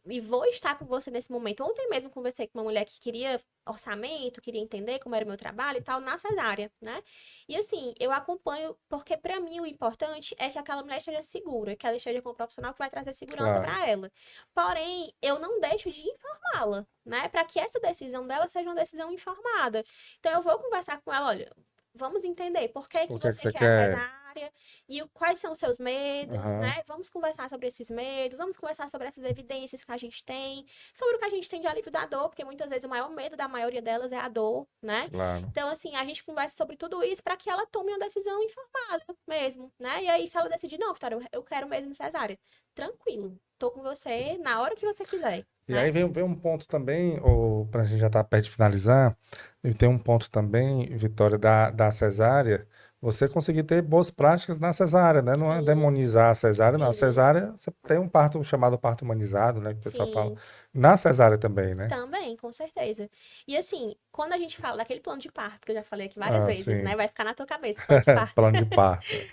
e vou estar com você nesse momento. Ontem mesmo conversei com uma mulher que queria orçamento, queria entender como era o meu trabalho e tal, na cesárea, né? E assim, eu acompanho porque pra mim o importante é que aquela mulher esteja segura, que ela esteja com um profissional que vai trazer segurança Claro. pra ela. Porém, eu não deixo de informá-la, né, para que essa decisão dela seja uma decisão informada. Então eu vou conversar com ela, olha, vamos entender por que O que que é que você você quer a quer? cesárea e quais são os seus medos, Aham, né? Vamos conversar sobre esses medos, vamos conversar sobre essas evidências que a gente tem, sobre o que a gente tem de alívio da dor, porque muitas vezes o maior medo da maioria delas é a dor, né? claro. Então, assim, a gente conversa sobre tudo isso para que ela tome uma decisão informada mesmo, né? E aí, se ela decidir, não, Vitória, eu quero mesmo cesárea, tranquilo, tô com você na hora que você quiser, E aí né? vem um ponto também, ou para a gente já estar perto de finalizar, e tem um ponto também, Vitória, da cesárea, você conseguir ter boas práticas na cesárea, né? Não é Sim, demonizar a cesárea, não. A sim, cesárea, você tem um parto chamado parto humanizado, né? Que o pessoal fala. sim. Na cesárea também, né? Também, com certeza. E assim, quando a gente fala daquele plano de parto, que eu já falei aqui várias Ah, vezes, né? sim. Vai ficar na tua cabeça o plano de parto. Plano de parto.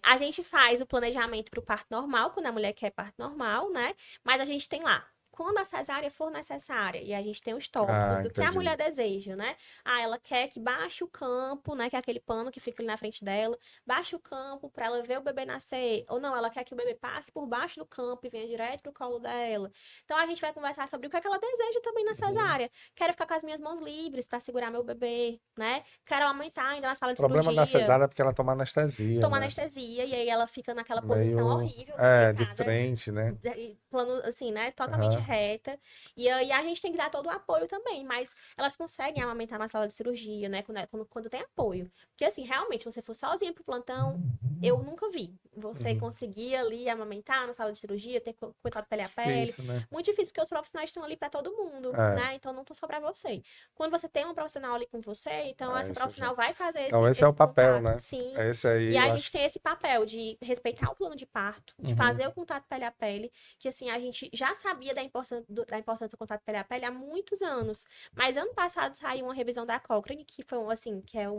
A gente faz o planejamento para o parto normal, quando a mulher quer parto normal, né? Mas a gente tem lá. Quando a cesárea for necessária, e a gente tem os tópicos Ah, do que a entendi. mulher deseja, né? Ah, ela quer que baixe o campo, né? Que é aquele pano que fica ali na frente dela, baixe o campo para ela ver o bebê nascer. Ou não, ela quer que o bebê passe por baixo do campo e venha direto pro colo dela. Então a gente vai conversar sobre o que é que ela deseja também na Uhum. cesárea. Quero ficar com as minhas mãos livres para segurar meu bebê, né? Quero aumentar ainda na sala O de problema da cirurgia, cesárea é porque ela toma anestesia, toma né? anestesia e aí ela fica naquela posição Meio, horrível, né, de deitada, frente, né? plano assim, né, totalmente Aham. reta. E aí a gente tem que dar todo o apoio também, mas elas conseguem amamentar na sala de cirurgia, né, quando tem apoio. Porque assim, realmente, você for sozinha pro plantão, eu nunca vi. Você Uhum. conseguir ali amamentar na sala de cirurgia, ter contato pele a pele. Difícil, né? Muito difícil, porque os profissionais estão ali para todo mundo, É, né? Então não estão só para você. Quando você tem um profissional ali com você, então essa isso já. profissional vai fazer Então, esse é o esse papel, contato. né? Sim. Esse E aí, eu a gente acho. tem esse papel de respeitar o plano de parto, de Uhum. fazer o contato pele a pele, que assim, a gente já sabia da importância do contato pele a pele há muitos anos. Mas ano passado saiu uma revisão da Cochrane, que foi assim, que é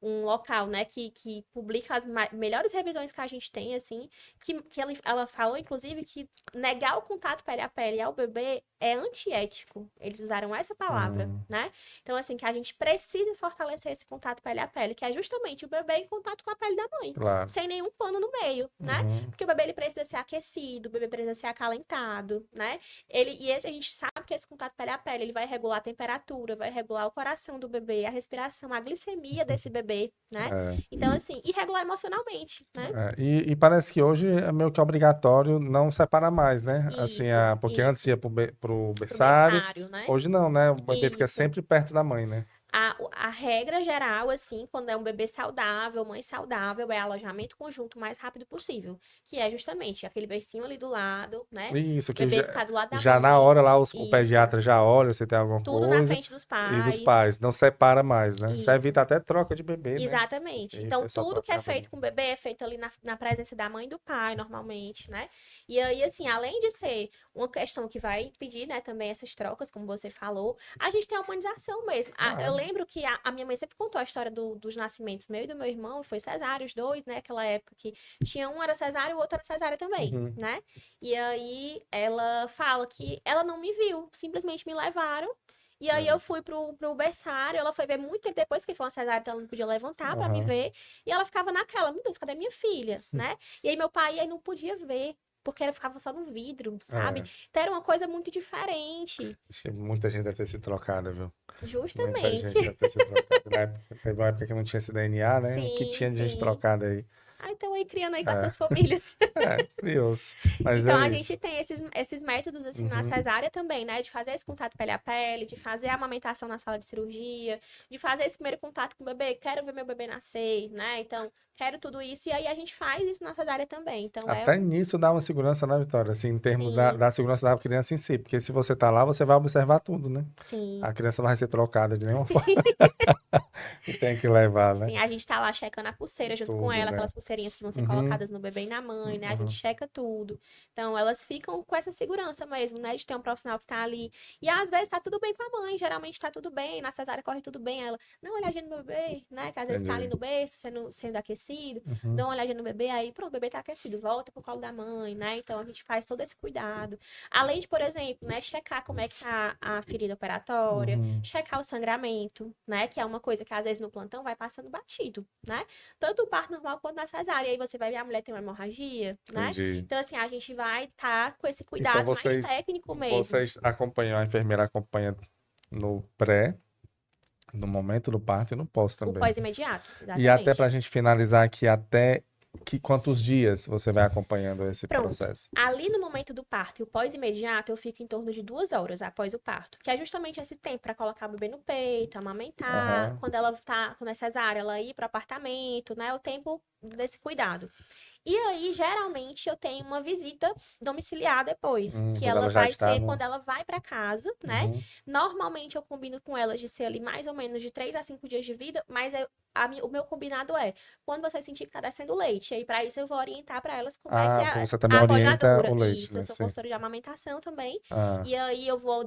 um local, né, que publica as melhores revisões que a gente tem, assim, que ela falou, inclusive, que negar o contato pele a pele ao bebê é antiético. Eles usaram essa palavra, Hum, né? Então, assim, que a gente precisa fortalecer esse contato pele a pele, que é justamente o bebê em contato com a pele da mãe, claro. sem nenhum pano no meio, né? Uhum. Porque o bebê, ele precisa ser aquecido, o bebê precisa ser acalentado, né? A gente sabe que esse contato pele a pele, ele vai regular a temperatura, vai regular o coração do bebê, a respiração, a glicemia desse bebê, né? É, Então, assim, e regular emocionalmente, né? e parece que hoje é meio que obrigatório não separar mais, né? Assim, Isso, porque antes ia isso. pro Pro berçário, berçário, né? hoje não, né? O bebê fica Isso. sempre perto da mãe, né? A regra geral, assim, quando é um bebê saudável, mãe saudável, é alojamento conjunto o mais rápido possível. Que é justamente aquele bercinho ali do lado, né? Isso, O que bebê ficar do lado da já na mãe. hora lá o Isso. pediatra já olha se tem alguma Tudo na coisa frente dos e dos pais. pais, não separa mais, né? Isso Isso. evita até troca de bebê, né? Que Exatamente. aí o Então, pessoal tudo que é trocava. feito com o bebê é feito ali na presença da mãe e do pai, normalmente, né? E aí, assim, além de ser uma questão que vai impedir, né, também essas trocas, como você falou, a gente tem a humanização mesmo. Eu Claro. lembro que a minha mãe sempre contou a história dos nascimentos meu e do meu irmão, foi cesárea, os dois, né? Aquela época que tinha um era cesárea e o outro era cesárea também, Uhum. né? E aí ela fala que ela não me viu, simplesmente me levaram. E aí eu É. fui pro berçário, ela foi ver muito tempo depois que foi uma cesárea, então ela não podia levantar pra me Aham. ver. E ela ficava naquela, meu Deus, cadê minha filha, né? E aí meu pai aí não podia ver, porque ela ficava só no vidro, sabe? É. Então era uma coisa muito diferente, Muita gente deve ter se trocado, viu? Muita gente justamente. deve ter se trocado. Na época, teve uma época que não tinha esse DNA, né? O que Sim, tinha de gente sim. trocada aí? Ah, então aí criando aí com as É, suas famílias. criou-se. Mas Então, é a isso. gente tem esses métodos, assim, na Uhum. cesárea também, né? De fazer esse contato pele a pele, de fazer a amamentação na sala de cirurgia, de fazer esse primeiro contato com o bebê. Quero ver meu bebê nascer, né? Então, quero tudo isso. E aí, a gente faz isso na cesárea também. Então, Até nisso dá uma segurança, né, Vitória? Assim, em termos sim, da segurança da criança em si. Porque se você tá lá, você vai observar tudo, né? sim. A criança não vai ser trocada de nenhuma forma. E tem que levar, né? Sim, a gente tá lá checando a pulseira junto com Tudo, ela, né? aquelas pulseirinhas que vão ser Uhum, colocadas no bebê e na mãe, né? A gente uhum. checa tudo. Então, elas ficam com essa segurança mesmo, né? De ter um profissional que tá ali. E às vezes tá tudo bem com a mãe, geralmente tá tudo bem, na cesárea corre tudo bem. Ela, dá uma olhadinha no meu bebê, né? Que às vezes tá ali Entendi. no berço, sendo aquecido, dá Uhum, uma olhadinha no bebê, aí pronto, o bebê tá aquecido, volta pro colo da mãe, né? Então, a gente faz todo esse cuidado. Além de, por exemplo, né, checar como é que tá a ferida operatória, uhum. checar o sangramento, né? Que é uma coisa que às vezes no plantão vai passando batido, né? Tanto o parto normal quanto na cesárea. E aí você vai ver a mulher tem uma hemorragia, né? Entendi. Então, assim, a gente vai estar com esse Então cuidado mais técnico mesmo. vocês acompanham, a enfermeira acompanha no pré, no momento do parto e no pós O também. pós-imediato, E até para a exatamente. gente finalizar aqui, até que quantos dias você vai acompanhando esse Pronto. processo? Ali no momento do parto e o pós-imediato, eu fico em torno de 2 horas após o parto, que é justamente esse tempo para colocar o bebê no peito, amamentar, Aham. quando é cesárea, ela ir para o apartamento, né? O tempo desse cuidado. E aí, geralmente, eu tenho uma visita domiciliar depois, que Quando ela ela já vai está ser no. quando ela vai para casa, né? Uhum. Normalmente, eu combino com elas de ser ali mais ou menos de 3 a 5 dias de vida, mas o meu combinado é quando você sentir que tá descendo leite. E aí, para isso, eu vou orientar para elas como é que Ah, é porque a, você também a orienta o pojadura. leite, Isso, eu né? sou Sim. consultora de amamentação também. Ah, E aí, eu vou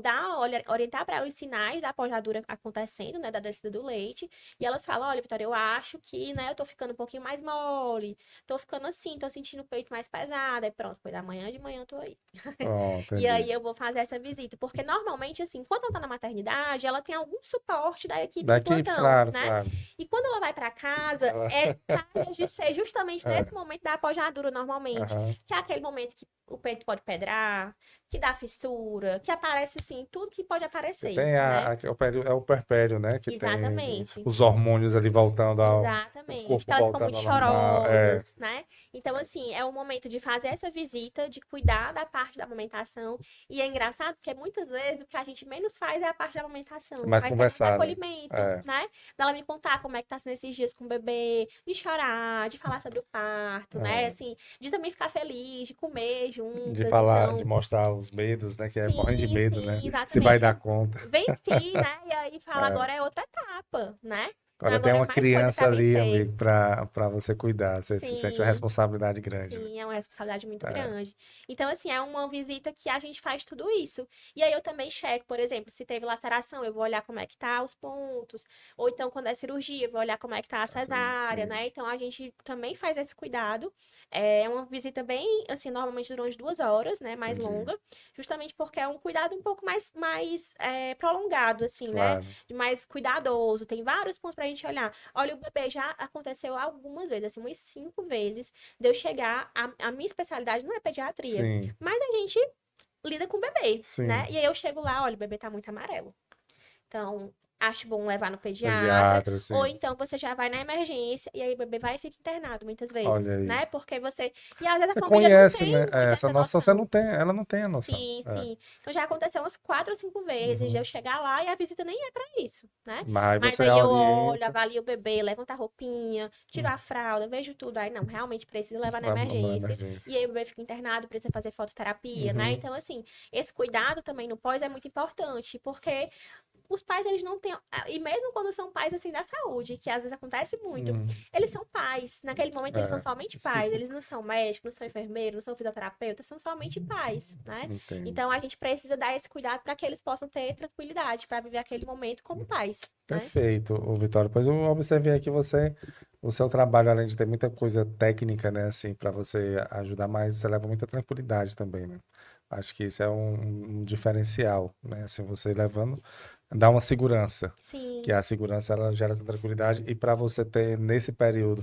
orientar para elas os sinais da pojadura acontecendo, né? Da descida do leite. E elas falam: olha, Vitória, eu acho que, né, eu tô ficando um pouquinho mais mole, tô ficando assim, tô sentindo o peito mais pesado. Aí pronto, foi da manhã de manhã eu tô aí. pronto, E aí entendi. eu vou fazer essa visita, porque normalmente, assim, quando ela tá na maternidade, ela tem algum suporte da equipe do Daqui, plantão, claro, né? claro. E quando ela vai pra casa, Ela- é calhas de ser justamente nesse É, momento da apojadura, normalmente, aham. que é aquele momento que o peito pode pedrar, que dá fissura, que aparece, assim, tudo que pode Que aparecer, tem né? é o perpério, né? Que tem Exatamente. os hormônios ali voltando ao. O Exatamente, que corpo elas ficam voltando muito ao normal. É. chorosas, né? Então, assim, é o momento de fazer essa visita, de cuidar da parte da amamentação. E é engraçado porque muitas vezes o que a gente menos faz é a parte da amamentação. Mais Mas tem mais conversar, né? acolhimento, É. né? Dela me contar como é que tá sendo esses dias com o bebê, de chorar, de falar sobre o parto, né? É. Assim, de também ficar feliz, de comer De juntas. falar, de Então, mostrar os medos, né? Que é morrendo de sim, medo, né? sim, Se vai exatamente. dar conta. Venci, né? E aí fala, É. agora é outra etapa, né? Então Agora tem agora é uma mais coisa criança para ali, vencer. amigo, para você cuidar. Você se sente uma Sim. responsabilidade grande, né? Sim, é uma responsabilidade muito É. grande. Então, assim, é uma visita que a gente faz tudo isso. E aí eu também checo, por exemplo, se teve laceração, eu vou olhar como é que tá os pontos. Ou então, quando é cirurgia, eu vou olhar como é que tá a Assim, cesárea, sim, né? Então, a gente também faz esse cuidado. É uma visita bem, assim, normalmente dura umas 2 horas, né? Mais entendi. longa. Justamente porque é um cuidado um pouco prolongado, assim, né? Claro. Mais cuidadoso. Tem vários pontos pra gente olhar. Olha, o bebê já aconteceu algumas vezes, assim, umas 5 vezes de eu chegar, a minha especialidade não é pediatria, Sim, mas a gente lida com bebê, né? sim. E aí eu chego lá, olha, o bebê tá muito amarelo. Então, acho bom levar no pediatra, Pediatra, ou sim. então você já vai na emergência e aí o bebê vai e fica internado muitas vezes, Olha aí. né? Porque você. E às vezes a Você família não conhece, tem né? É, muito essa essa noção você não noção. tem, ela não tem a noção. Sim, É. sim. Então já aconteceu umas 4 ou 5 vezes de eu Uhum. chegar lá e a visita nem é pra isso, né? Mas aí Mas você aí eu olho, orienta. avalio o bebê, levanto a roupinha, tiro Hum, a fralda, vejo tudo. Aí não, realmente precisa levar na Vamos na emergência. emergência. E aí o bebê fica internado, precisa fazer fototerapia, né? Uhum. Então, assim, esse cuidado também no pós é muito importante, porque os pais, eles não têm. E mesmo quando são pais, assim, da saúde, que às vezes acontece muito, Hum, eles são pais. Naquele momento, eles são É, somente pais. Eles não são médicos, não são enfermeiros, não são fisioterapeutas, são somente pais, né? entendo. Então, a gente precisa dar esse cuidado para que eles possam ter tranquilidade para viver aquele momento como pais, né? Perfeito, ô Vitório. Pois eu observei aqui o seu trabalho, além de ter muita coisa técnica, né, assim, para você ajudar mais, você leva muita tranquilidade também, né? Acho que isso é um diferencial, né? Assim, você levando, dá uma segurança, que Sim, a segurança ela gera tranquilidade e para você ter nesse período,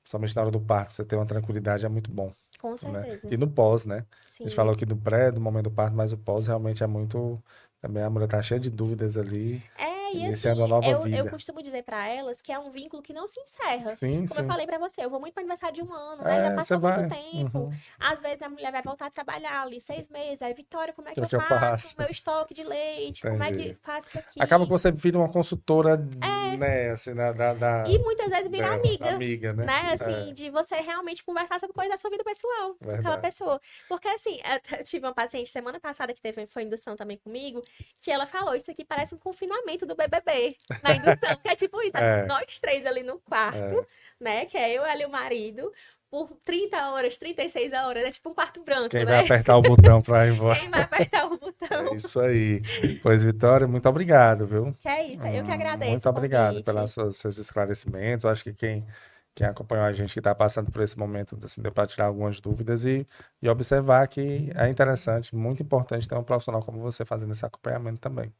principalmente na hora do parto, você ter uma tranquilidade é muito bom, com né? certeza. E no pós, né? A gente falou Sim. aqui do pré, do momento do parto, mas o pós realmente é muito, também a mulher tá cheia de dúvidas ali. É, e Iniciando assim, uma nova eu vida. costumo dizer pra elas que é um vínculo que não se encerra. Sim, Como eu sim. falei pra você, eu vou muito para aniversário de um ano, né? Já É, você passou muito vai. tempo. Uhum. Às vezes a mulher vai voltar a trabalhar ali 6 meses. Aí, Vitória, como é O que que é eu que eu faço? faço? Meu estoque de leite, como é que Entendi. faço isso Acaba que aqui? você vira uma consultora, É, né, assim, e muitas vezes vira dela, amiga, amiga, né? né? É, Assim, de você realmente conversar sobre coisas da sua vida pessoal com aquela verdade. pessoa. Porque, assim, eu tive uma paciente semana passada que foi indução também comigo, que ela falou: Isso aqui parece um confinamento do BBB na indução, que é tipo isso, É, nós três ali no quarto, é. né? Que é eu, ela e o marido. Por 30 horas, 36 horas, é tipo um quarto branco, Quem vai né? apertar o botão para ir embora? Quem vai apertar o É botão? isso aí. Pois, Vitória, muito obrigado, viu? Que é isso, eu que agradeço Muito o obrigado pelos convite. seus esclarecimentos. Eu acho que quem acompanhou a gente que está passando por esse momento, assim, deu para tirar algumas dúvidas e observar que é interessante, muito importante ter um profissional como você fazendo esse acompanhamento também.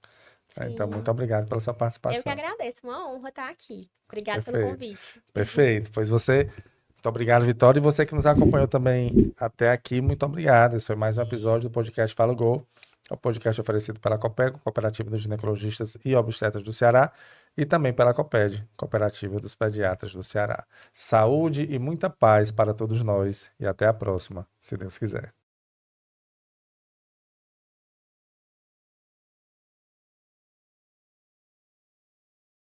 Então, muito Sim, obrigado pela sua eu que participação. agradeço, uma honra estar aqui. Obrigada pelo Perfeito. convite. Perfeito. Pois você, muito obrigado, Vitória. E você que nos acompanhou também até aqui, muito obrigado. Esse foi mais um episódio do podcast Fala Gol. É o podcast oferecido pela Copego, Cooperativa dos Ginecologistas e Obstetras do Ceará, e também pela Coped, Cooperativa dos Pediatras do Ceará. Saúde e muita paz para todos nós. E até a próxima, se Deus quiser.